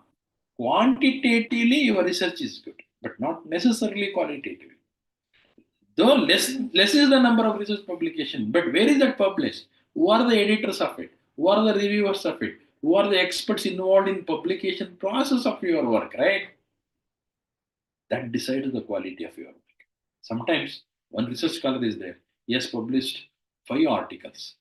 quantitatively your research is good, but not necessarily qualitatively. Though less is the number of research publication, but where is that published? Who are the editors of it? Who are the reviewers of it? Who are the experts involved in publication process of your work, right? That decides the quality of your work. Sometimes one research scholar is there. He has published 5 articles.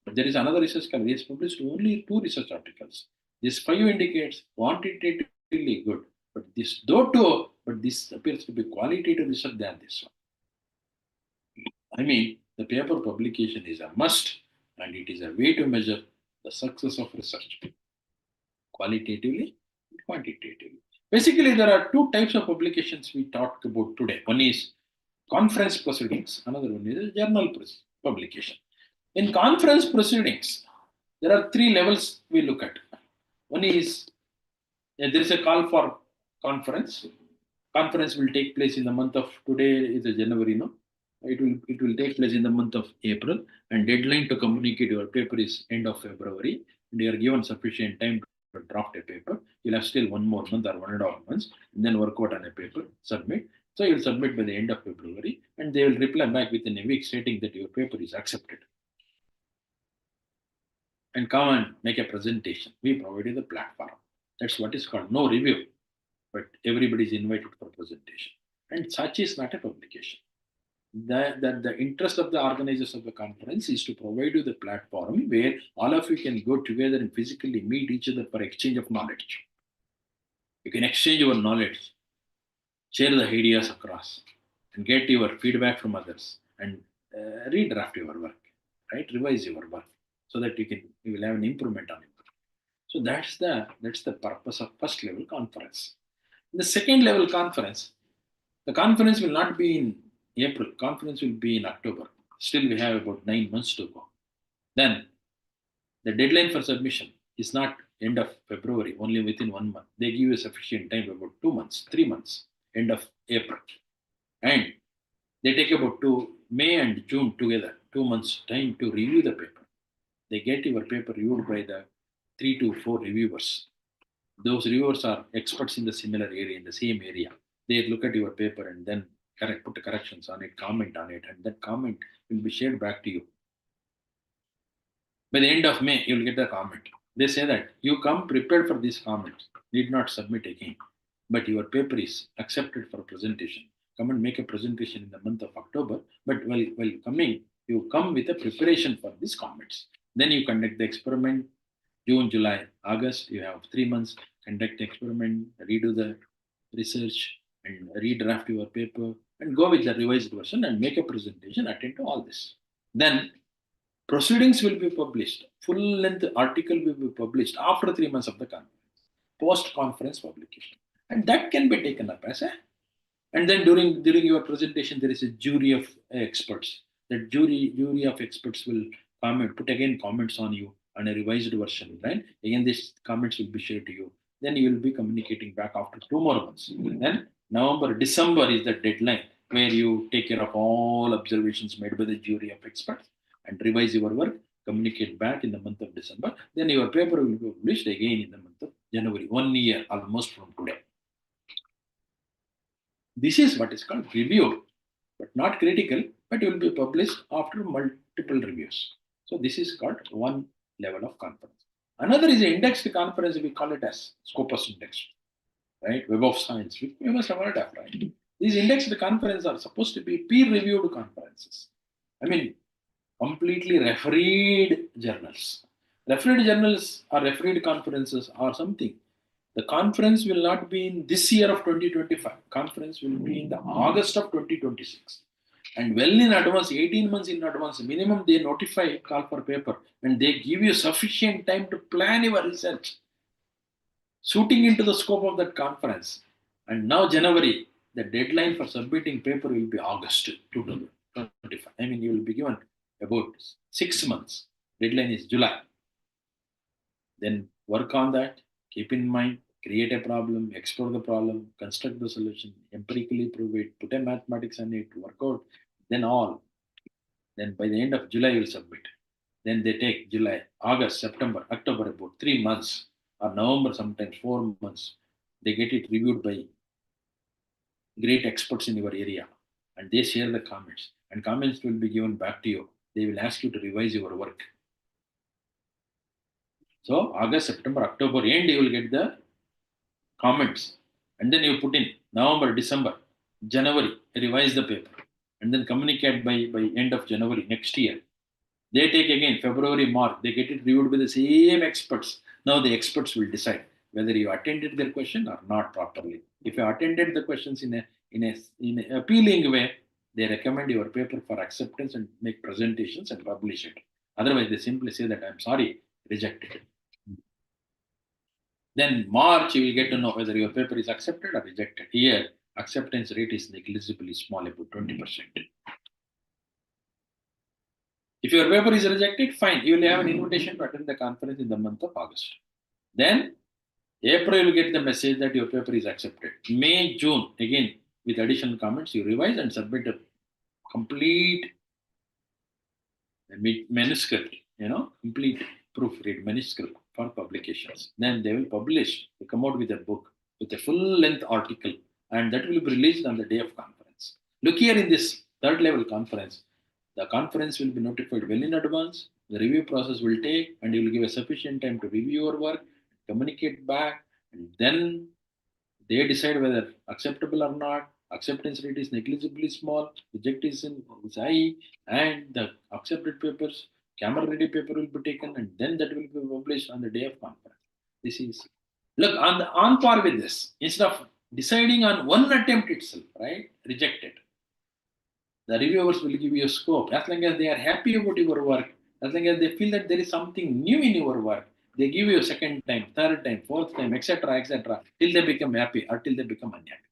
But there is another research scholar. He has published only 2 research articles. This 5 indicates quantitatively good. But this though two, but this appears to be qualitative research than this one. I mean, the paper publication is a must and it is a way to measure the success of research qualitatively and quantitatively. Basically, there are 2 types of publications we talked about today. One is conference proceedings, another one is journal publication. In conference proceedings, there are 3 levels we look at. One is there is a call for conference. Conference will take place in the month of today is a January, no? It will take place in the month of April, and deadline to communicate your paper is end of February, and you are given sufficient time to draft a paper. You'll have still 1 more month or 1.5 months, and then work out on a paper, submit. So you'll submit by the end of February, and they will reply back within a week stating that your paper is accepted. And come and make a presentation. We provide you the platform. That's what is called no review, but everybody is invited for presentation. And such is not a publication. The interest of the organizers of the conference is to provide you the platform where all of you can go together and physically meet each other for exchange of knowledge. You can exchange your knowledge, share the ideas across, and get your feedback from others, and redraft your work, right? Revise your work. so that you will have an improvement on it. So that's the purpose of first level conference. The second level conference, the conference will not be in April. Conference will be in October. Still, we have about 9 months to go. Then the deadline for submission is not end of February, only within 1 month. They give you sufficient time, about 2 months, 3 months, end of April. And they take about May and June together, 2 months time to review the paper. They get your paper reviewed by the 3 to 4 reviewers. Those reviewers are experts in the similar area, in the same area. They look at your paper and then put the corrections on it, comment on it, and that comment will be shared back to you. By the end of May, you will get the comment. They say that you come prepared for these comments, need not submit again, but your paper is accepted for presentation. Come and make a presentation in the month of October, but while coming, you come with a preparation for these comments. Then you conduct the experiment, June, July, August, you have 3 months, conduct the experiment, redo the research, and redraft your paper, and go with the revised version and make a presentation, attend to all this. Then proceedings will be published. Full-length article will be published after 3 months of the conference, post-conference publication. And that can be taken up as a. And then during your presentation, there is a jury of experts. That jury of experts will put again comments on you on a revised version, right? Again, these comments will be shared to you. Then you will be communicating back after 2 more months. Then November, December is the deadline where you take care of all observations made by the jury of experts and revise your work, communicate back in the month of December. Then your paper will be published again in the month of January, 1 year almost from today. This is what is called review, but not critical, but it will be published after multiple reviews. So this is called one level of conference. Another is an indexed conference, we call it as Scopus Index, right? Web of Science, we must have heard of, right? These indexed conferences are supposed to be peer-reviewed conferences. I mean, completely refereed journals. Refereed journals or refereed conferences are something. The conference will not be in this year of 2025. Conference will be in the August of 2026. And well in advance, 18 months in advance, minimum they notify, call for paper, and they give you sufficient time to plan your research, suiting into the scope of that conference. And now January, the deadline for submitting paper will be August 2025. I mean, you will be given about 6 months. Deadline is July. Then work on that, keep in mind, create a problem, explore the problem, construct the solution, empirically prove it, put a mathematics on it, work out, then all. Then by the end of July, you will submit. Then they take July, August, September, October, about 3 months, or November, sometimes 4 months. They get it reviewed by great experts in your area, and they share the comments. And comments will be given back to you. They will ask you to revise your work. So August, September, October end, you will get the comments. And then you put in November, December, January, revise the paper. And then communicate by end of January next year. They take again February, March, they get it reviewed by the same experts. Now the experts will decide whether you attended their question or not properly. If you attended the questions in a appealing way, they recommend your paper for acceptance and make presentations and publish it. Otherwise, they simply say that I'm sorry, rejected it. Then March, you will get to know whether your paper is accepted or rejected. Here, acceptance rate is negligibly small, about 20%. If your paper is rejected, fine. You will have an invitation to attend the conference in the month of August. Then, April, you will get the message that your paper is accepted. May, June, again, with additional comments, you revise and submit a complete manuscript, complete proofread manuscript for publications. Then they will publish, they come out with a book, with a full-length article, and that will be released on the day of conference. Look here in this third level conference, the conference will be notified well in advance, the review process will take, and you will give a sufficient time to review your work, communicate back, and then they decide whether acceptable or not. Acceptance rate is negligibly small, rejection is high, and the accepted papers, camera-ready paper will be taken, and then that will be published on the day of conference. This is, look, on par with this, instead of deciding on one attempt itself, right, rejected. The reviewers will give you a scope. As long as they are happy about your work, As long as they feel that there is something new in your work, they give you a second time, third time, fourth time, etc., till they become happy or till they become unhappy.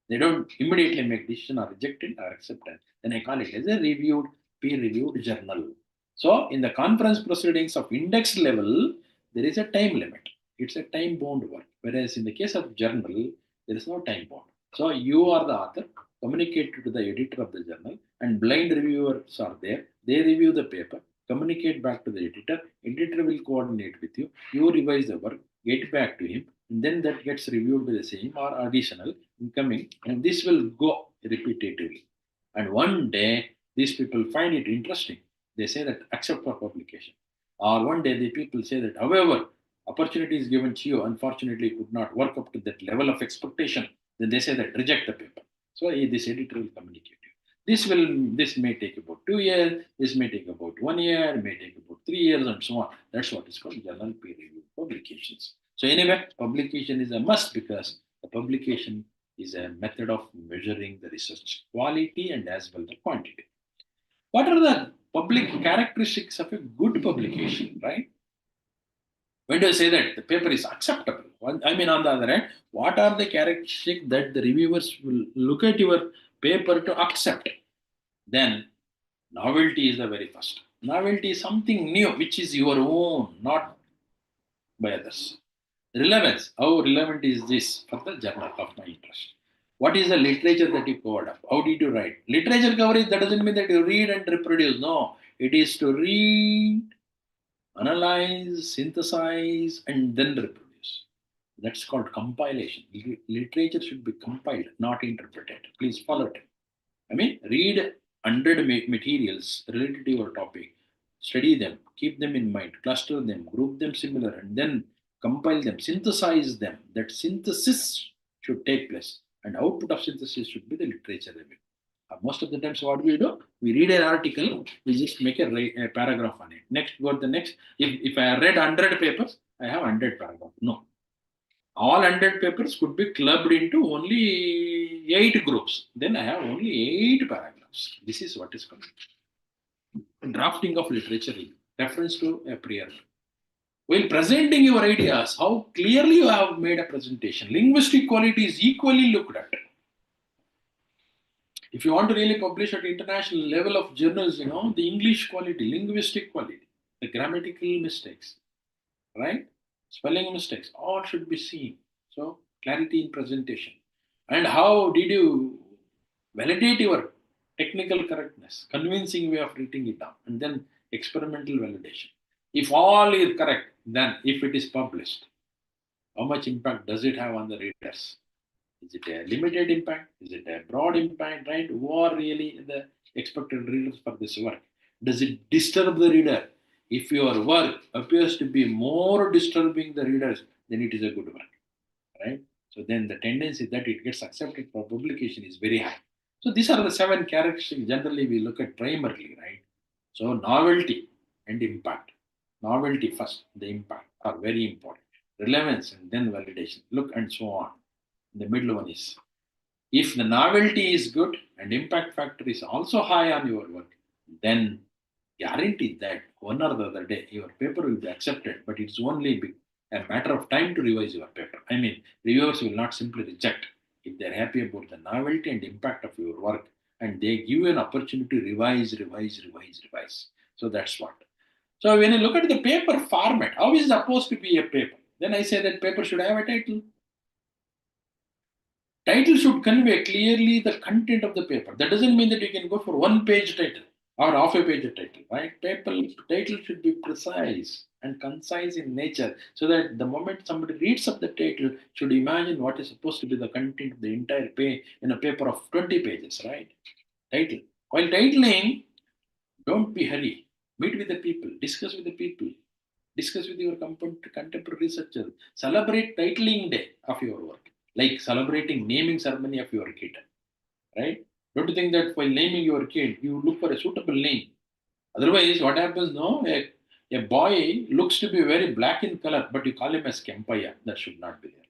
They don't immediately make decision or reject it or accept it. Then I call it as a reviewed, peer-reviewed journal. So in the conference proceedings of index level, there is a time limit. It's a time-bound work. Whereas in the case of journal, there is no time bound. So you are the author, communicate to the editor of the journal, and blind reviewers are there. They review the paper, communicate back to the editor. Editor will coordinate with you. You revise the work, get back to him, and then that gets reviewed by the same or additional incoming, and this will go repetitively. And one day, these people find it interesting. They say that accept for publication. Or one day, the people say that, however, opportunity is given to you, unfortunately, could not work up to that level of expectation. Then they say that reject the paper. So this editor will communicate to you. This may take about 2 years, this may take about 1 year, may take about 3 years, and so on. That's what is called journal peer review publications. So anyway, publication is a must because the publication is a method of measuring the research quality and as well the quantity. What are the public characteristics of a good publication, right? When do I say that the paper is acceptable? I mean, on the other hand, what are the characteristics that the reviewers will look at your paper to accept? Then, novelty is the very first. Novelty is something new, which is your own, not by others. Relevance. How relevant is this for the journal of my interest? What is the literature that you covered up? How did you write? Literature coverage, that doesn't mean that you read and reproduce. No, it is to read, analyze, synthesize, and then reproduce. That's called compilation. Literature should be compiled, not interpreted. Please follow it. I mean, read 100 materials related to your topic, study them, keep them in mind, cluster them, group them similar, and then compile them, synthesize them. That synthesis should take place, and output of synthesis should be the literature review. Most of the times, what we do, we read an article, we just make a paragraph on it. Next, go to the next. If I read 100 papers, I have 100 paragraphs. No, all 100 papers could be clubbed into only 8 groups. Then I have only 8 paragraphs. This is what is called drafting of literature review, reference to a prior. While presenting your ideas, how clearly you have made a presentation. Linguistic quality is equally looked at. If you want to really publish at international level of journals, the English quality, linguistic quality, the grammatical mistakes, right? Spelling mistakes, all should be seen. So, clarity in presentation. And how did you validate your technical correctness, convincing way of writing it down, and then experimental validation. If all is correct, then if it is published, how much impact does it have on the readers? Is it a limited impact? Is it a broad impact, right? Who are really the expected readers for this work? Does it disturb the reader? If your work appears to be more disturbing the readers, then it is a good work, right? So then the tendency that it gets accepted for publication is very high. So these are the 7 characteristics generally we look at primarily, right? So novelty and impact. Novelty first, the impact are very important. Relevance and then validation. Look and so on. The middle one is, if the novelty is good and impact factor is also high on your work, then guarantee that one or the other day your paper will be accepted, but it's only a matter of time to revise your paper. I mean, reviewers will not simply reject if they're happy about the novelty and impact of your work, and they give you an opportunity to revise. So that's what. So when you look at the paper format, how is it supposed to be a paper? Then I say that paper should have a title. Title should convey clearly the content of the paper. That doesn't mean that you can go for one-page title or half a page title, right? Title should be precise and concise in nature so that the moment somebody reads up the title should imagine what is supposed to be the content of the entire page in a paper of 20 pages, right? Title. While titling, don't be hurry. Meet with the people, discuss with the people, discuss with your contemporary researchers, celebrate titling day of your work, like celebrating naming ceremony of your kid, right? Don't you think that while naming your kid, you look for a suitable name? Otherwise, what happens? No, a boy looks to be very black in color, but you call him as Kempaya. That should not be there.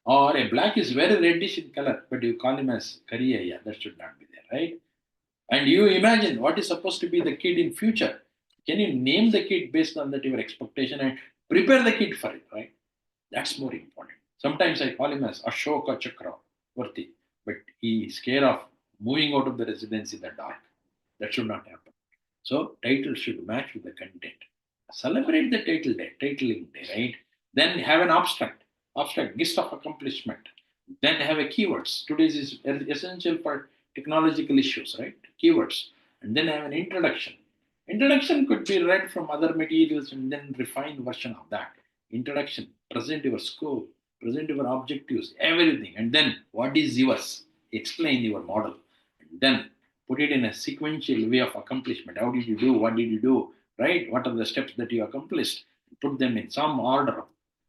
Or a black is very reddish in color, but you call him as Kariyaya. That should not be there, right? And you imagine what is supposed to be the kid in future. Can you name the kid based on that your expectation and prepare the kid for it, right? That's more important. Sometimes I call him as Ashoka Chakravarti, but he is scared of moving out of the residence in the dark. That should not happen. So title should match with the content. Celebrate the titling day, right? Then have an abstract list of accomplishment. Then have a keywords. Today's is essential for technological issues, right? Keywords. And then have an introduction. Introduction could be read from other materials and then refined version of that. Introduction, present your scope, present your objectives, everything. And then what is yours? Explain your model. And then put it in a sequential way of accomplishment. How did you do? What did you do? Right? What are the steps that you accomplished? Put them in some order.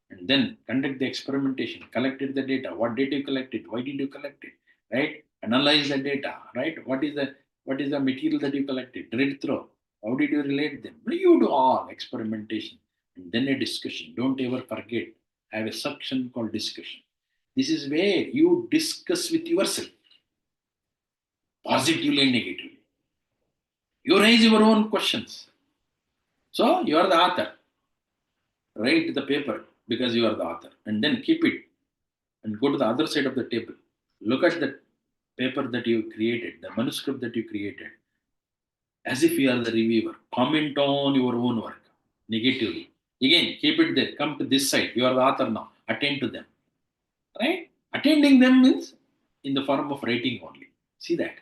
And then conduct the experimentation, collected the data. What data you collected? Why did you collect it? Right? Analyze the data. Right? What is the material that you collected? Read through. How did you relate them? You do all experimentation and then a discussion. Don't ever forget. I have a section called discussion. This is where you discuss with yourself, positively and negatively. You raise your own questions. So you are the author. Write the paper because you are the author. And then keep it and go to the other side of the table. Look at the paper that you created, the manuscript that you created, as if you are the reviewer. Comment on your own work negatively. Again, keep it there. Come to this side. You are the author now. Attend to them. Right? Attending them means in the form of writing only. See that?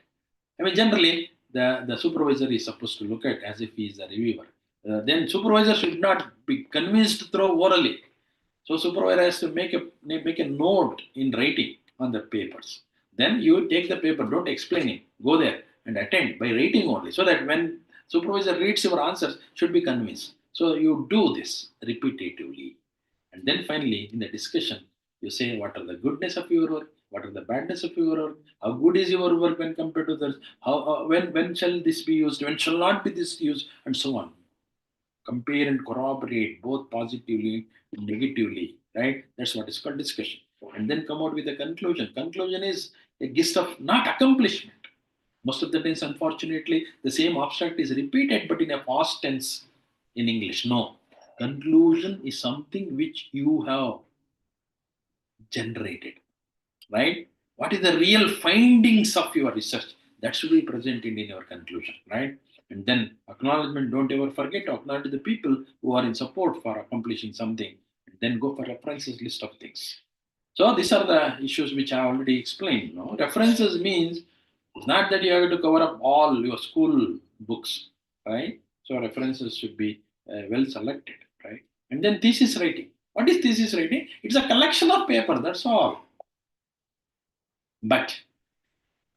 I mean, generally, the supervisor is supposed to look at as if he is a reviewer. Then supervisor should not be convinced through orally. So supervisor has to make a note in writing on the papers. Then you take the paper, don't explain it. Go there and attend by writing only. So that when supervisor reads your answers, should be convinced. So you do this repetitively. And then finally, in the discussion, you say what are the goodness of your work, what are the badness of your work, how good is your work when compared to others, how when shall this be used, when shall not be this used, and so on. Compare and corroborate both positively and negatively, right? That's what is called discussion. And then come out with a conclusion. Conclusion is a gist of not accomplishment. Most of the times, unfortunately, the same abstract is repeated but in a past tense in English. No. Conclusion is something which you have generated, right? What is the real findings of your research? That should be presented in your conclusion, right? And then acknowledgement, don't ever forget to acknowledge the people who are in support for accomplishing something. And then go for references list of things. So these are the issues which I already explained. No? References means it's not that you have to cover up all your school books, right? So references should be well selected, right? And then thesis writing. What is thesis writing? It's a collection of paper, that's all. But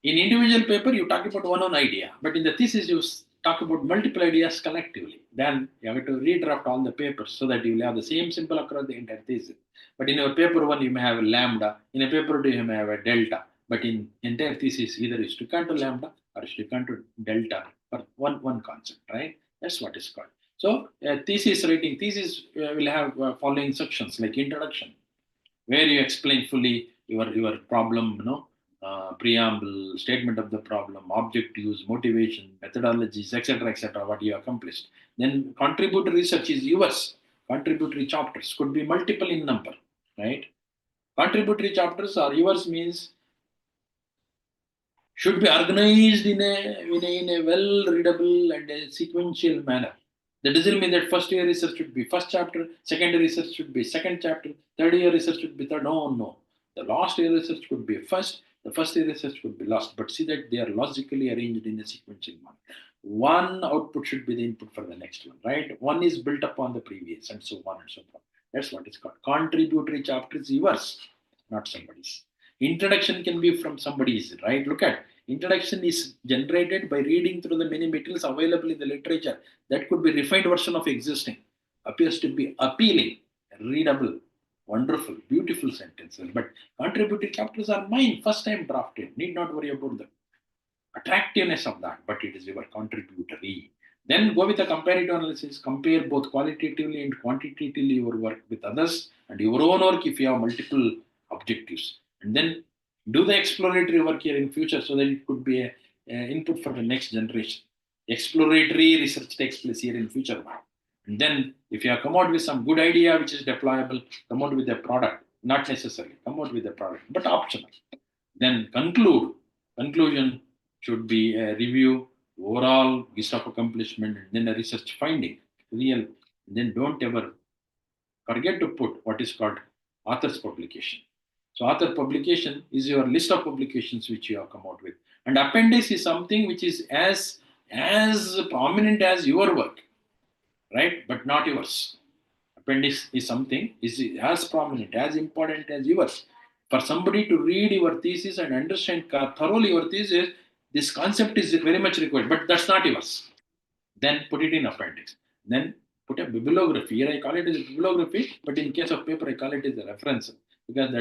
in individual paper, you talk about one idea, but in the thesis, you talk about multiple ideas collectively. Then you have to redraft all the papers so that you will have the same symbol across the entire thesis. But in your paper one, you may have a lambda. In a paper two, you may have a delta. But in entire thesis, either is to to lambda or is to to delta for one concept, right? That's what is called. So thesis writing, thesis will have following sections like introduction, where you explain fully your problem, preamble, statement of the problem, objectives, motivation, methodologies, etc., what you accomplished. Then contributory research is yours. Contributory chapters could be multiple in number, right? Contributory chapters are yours means should be organized in a well readable and a sequential manner. That doesn't mean that first year research should be first chapter, second year research should be second chapter, third year research should be third. No, no. The last year research could be first, the first year research could be last. But see that they are logically arranged in a sequential manner. One output should be the input for the next one, right? One is built upon the previous, and so on and so forth. That's what it's called. Contributory chapter is yours, not somebody's. Introduction can be from somebody's, right? Look at introduction is generated by reading through the many materials available in the literature. That could be refined version of existing. Appears to be appealing, readable, wonderful, beautiful sentences. But contributory chapters are mine, first time drafted. Need not worry about the attractiveness of that, but it is your contributory. Then go with a comparative analysis, compare both qualitatively and quantitatively your work with others and your own work if you have multiple objectives. And then do the exploratory work here in future so that it could be a input for the next generation. Exploratory research takes place here in future. And then if you have come out with some good idea which is deployable, come out with a product, not necessarily, come out with a product, but optional. Then conclusion should be a review, overall list of accomplishment, and then a research finding, real. Then don't ever forget to put what is called author's publication. So author publication is your list of publications which you have come out with. And appendix is something which is as prominent as your work, right? But not yours. Appendix is something is as prominent, as important as yours. For somebody to read your thesis and understand thoroughly your thesis, this concept is very much required, but that's not yours. Then put it in appendix. Then put a bibliography. Here I call it as a bibliography, but in case of paper, I call it as a reference because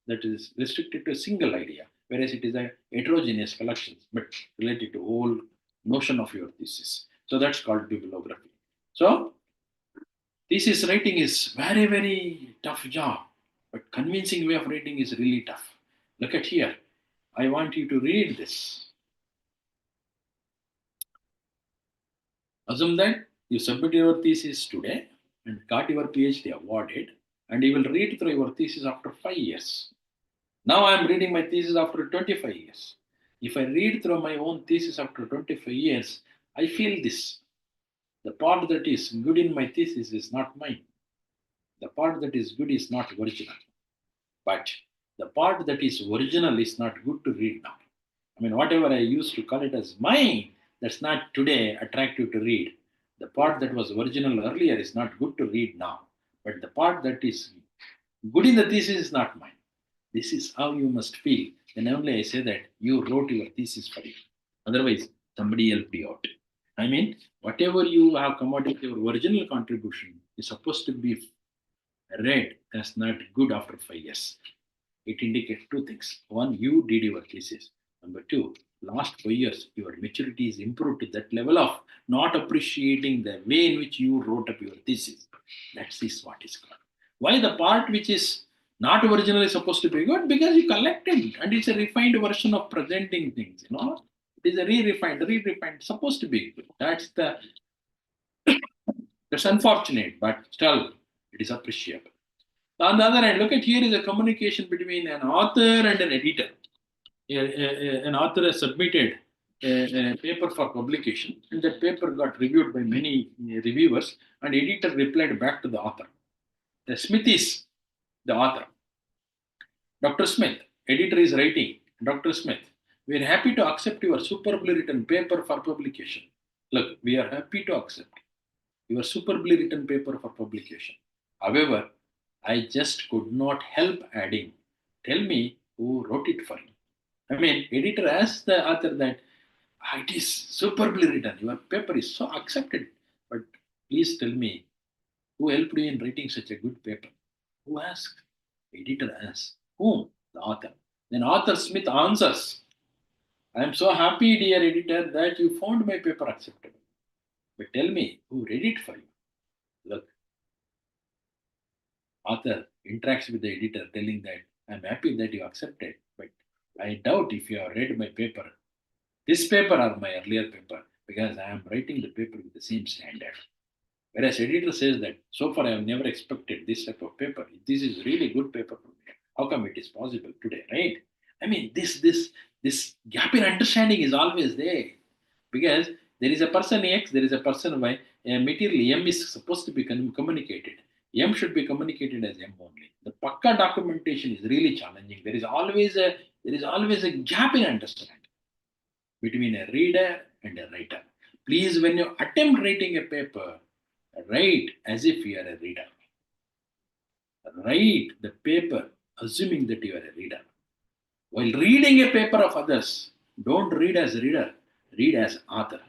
that is restricted to a single idea, whereas it is a heterogeneous collection, but related to whole notion of your thesis. So that's called bibliography. So thesis writing is very, very tough job, but convincing way of writing is really tough. Look at here. I want you to read this. Assume that you submit your thesis today and got your PhD awarded, and you will read through your thesis after 5 years. Now I am reading my thesis after 25 years. If I read through my own thesis after 25 years, I feel this. The part that is good in my thesis is not mine. The part that is good is not original. But the part that is original is not good to read now. I mean, whatever I used to call it as mine, that's not today attractive to read. The part that was original earlier is not good to read now. But the part that is good in the thesis is not mine. This is how you must feel. Then only I say that you wrote your thesis for you. Otherwise, somebody helped you out. I mean, whatever you have come out with your original contribution is supposed to be read as not good after 5 years. It indicates two things. One, you did your thesis. Number two, last 5 years, your maturity is improved to that level of not appreciating the way in which you wrote up your thesis. That is what is called. Why the part which is not originally supposed to be good? Because you collected and it's a refined version of presenting things, It is a re-refined, supposed to be good. That's unfortunate, but still it is appreciable. On the other hand, look at here is a communication between an author and an editor. An author has submitted a paper for publication, and that paper got reviewed by many reviewers, and editor replied back to the author. The Smith is the author. Dr. Smith, editor is writing, Dr. Smith, we are happy to accept your superbly written paper for publication. Look, we are happy to accept your superbly written paper for publication. However, I just could not help adding. Tell me who wrote it for you. I mean, editor asks the author that it is superbly written. Your paper is so accepted. But please tell me who helped you in writing such a good paper. Who asked? Editor asks. Whom? The author. Then author Smith answers. I am so happy, dear editor, that you found my paper acceptable. But tell me who read it for you. Look, author interacts with the editor telling that I'm happy that you accepted, but I doubt if you have read my paper, this paper or my earlier paper, because I am writing the paper with the same standard. Whereas editor says that so far I have never expected this type of paper. This is really good paper for me. How come it is possible today, right? I mean, this gap in understanding is always there because there is a person X, there is a person Y. A material M is supposed to be communicated. M should be communicated as M only. The Pakka documentation is really challenging. There is always a gap in understanding between a reader and a writer. Please, when you attempt writing a paper, write as if you are a reader. Write the paper assuming that you are a reader. While reading a paper of others, don't read as reader, read as author.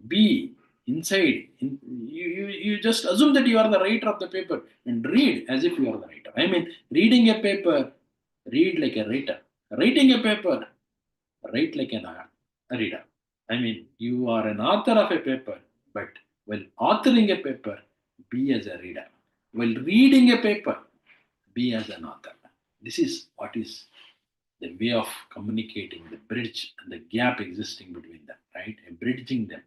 Be inside. You just assume that you are the writer of the paper and read as if you are the writer. I mean, reading a paper, read like a writer. Writing a paper, write like a reader. I mean, you are an author of a paper, but while authoring a paper, be as a reader. While reading a paper, be as an author. This is what is the way of communicating, the bridge and the gap existing between them, right? And bridging them.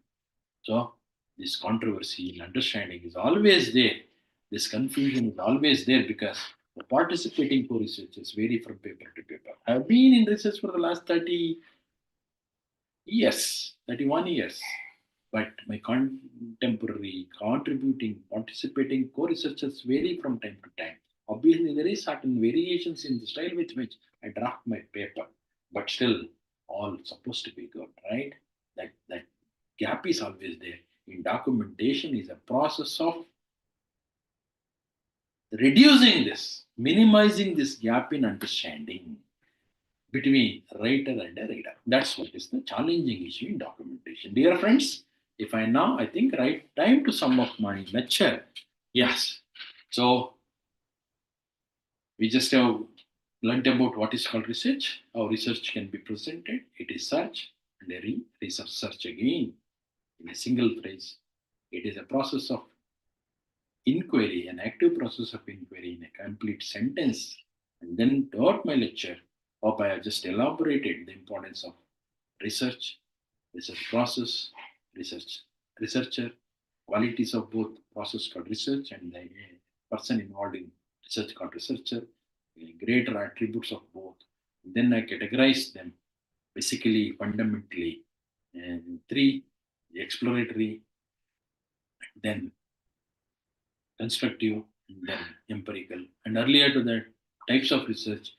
So this controversy and understanding is always there. This confusion is always there because the participating co-researchers vary from paper to paper. I've been in research for the last 30 years, 31 years. But my contemporary, contributing, participating co-researchers vary from time to time. Obviously, there is certain variations in the style with which I draft my paper, but still, all supposed to be good, right? That gap is always there. In documentation, is a process of reducing this, minimizing this gap in understanding between writer and a reader. That's what is the challenging issue in documentation. Dear friends, if I now, I think, right time to sum up my lecture. Yes. So we just have learned about what is called research, how research can be presented. It is search and a research search again in a single phrase. It is a process of inquiry, an active process of inquiry in a complete sentence. And then throughout my lecture, hope I have just elaborated the importance of research, research process, research researcher, qualities of both process called research and the person involved in research called researcher, greater attributes of both. Then I categorize them basically, fundamentally, and three, the exploratory, then constructive, and then empirical. And earlier to that, types of research,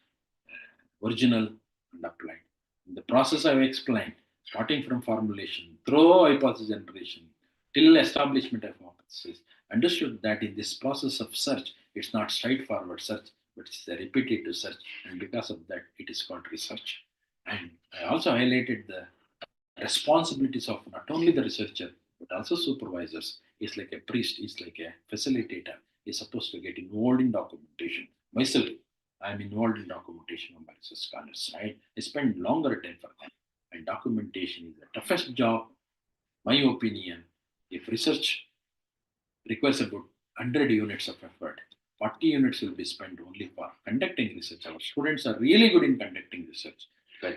original and applied. In the process I've explained, starting from formulation, through hypothesis generation, till establishment of hypothesis, understood that in this process of search, it's not straightforward search, but it's a repetitive search, and because of that, it is called research. And I also highlighted the responsibilities of not only the researcher but also supervisors. Is like a priest, is like a facilitator, is supposed to get involved in documentation. Myself, I'm involved in documentation of my research scholars, right? I spend longer time for them. And documentation is the toughest job, my opinion. If research requires about 100 units of effort, 40 units will be spent only for conducting research. Our students are really good in conducting research, but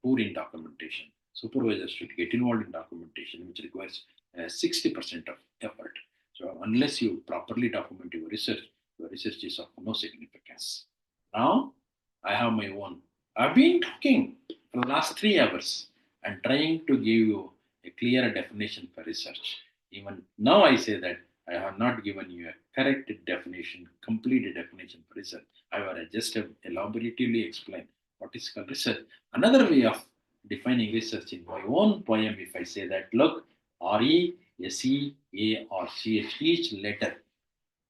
poor in documentation. Supervisors should get involved in documentation, which requires 60% of effort. So unless you properly document your research is of no significance. Now, I have my own. I've been talking for the last 3 hours and trying to give you a clearer definition for research. Even now, I say that I have not given you a correct definition, complete definition for research. I will just have elaboratively explained what is called research. Another way of defining research in my own poem, if I say that, look, R-E, S-E, A, or C-H, each letter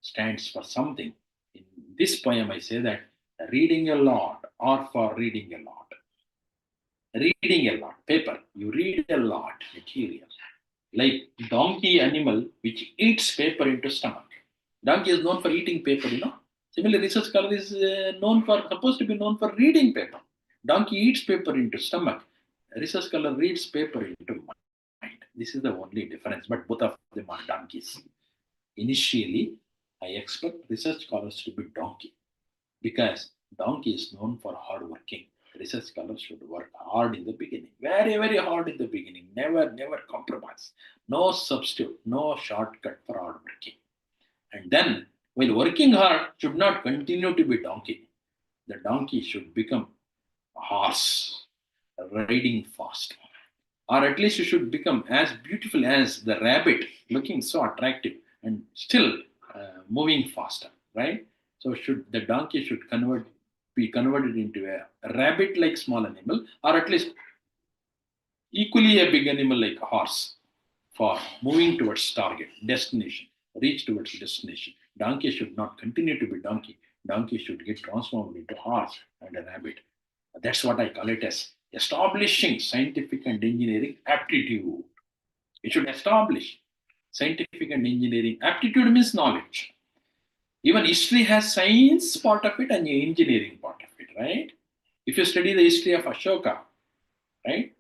stands for something. In this poem, I say that reading a lot, or for reading a lot. Reading a lot, paper, you read a lot, material. Like donkey animal which eats paper into stomach. Donkey is known for eating paper. Similarly, research scholar is supposed to be known for reading paper. Donkey eats paper into stomach. Research scholar reads paper into mind. This is the only difference, but both of them are donkeys. Initially, I expect research scholars to be donkey because donkey is known for hard working. Research scholars should work hard in the beginning, very, very hard in the beginning, never compromise, no substitute, no shortcut for hard working. And then, while working hard, should not continue to be donkey. The donkey should become a horse, riding fast, or at least you should become as beautiful as the rabbit, looking so attractive and still moving faster, right? So should the donkey should be converted into a rabbit-like small animal, or at least equally a big animal like a horse for moving towards target, destination, reach towards destination. Donkey should not continue to be donkey. Donkey should get transformed into horse and a rabbit. That's what I call it as establishing scientific and engineering aptitude. It should establish scientific and engineering aptitude means knowledge. Even history has science part of it and engineering part of it, right? If you study the history of Ashoka, right?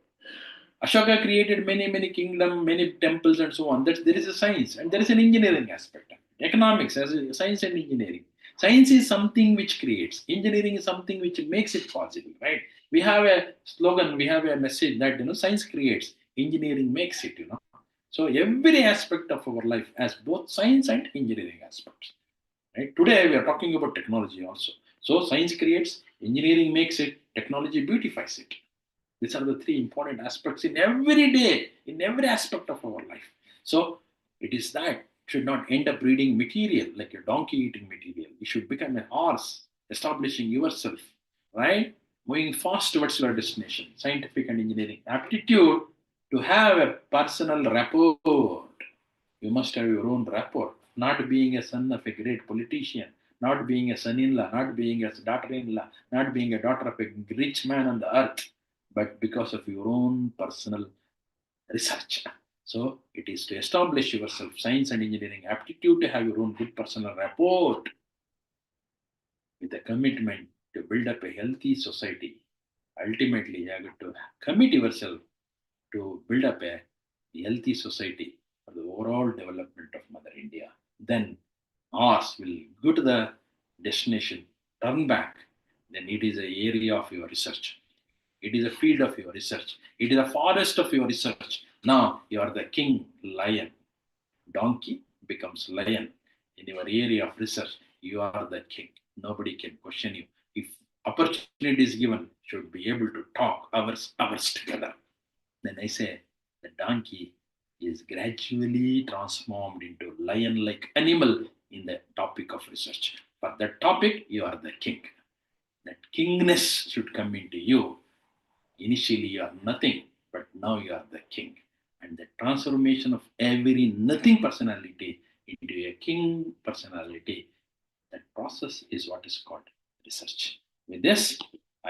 Ashoka created many kingdoms, many temples, and so on. That there is a science and there is an engineering aspect. Economics as a science and engineering. Science is something which creates. Engineering is something which makes it possible, right? We have a slogan, we have a message that science creates, engineering makes it. So every aspect of our life has both science and engineering aspects. Right? Today we are talking about technology also. So science creates, engineering makes it, technology beautifies it. These are the three important aspects in every day, in every aspect of our life. So it is that should not end up reading material like a donkey eating material. You should become a horse, establishing yourself, right? Moving fast towards your destination, scientific and engineering aptitude to have a personal rapport. You must have your own rapport, not being a son of a great politician, not being a son in law, not being a daughter in law, not being a daughter of a rich man on the earth, but because of your own personal research. So it is to establish yourself, science and engineering aptitude, to have your own good personal rapport with a commitment to build up a healthy society. Ultimately, you have to commit yourself to build up a healthy society for the overall development of Mother India. Then ours will go to the destination, turn back, then it is an area of your research. It is a field of your research. It is a forest of your research. Now you are the king lion. Donkey becomes lion. In your area of research, you are the king. Nobody can question you. If opportunity is given, should be able to talk hours together. Then I say the donkey is gradually transformed into lion-like animal in the topic of research. For that topic, you are the king. That kingness should come into you. Initially, you are nothing, but now you are the king. And the transformation of every nothing personality into a king personality, that process is what is called research. With this,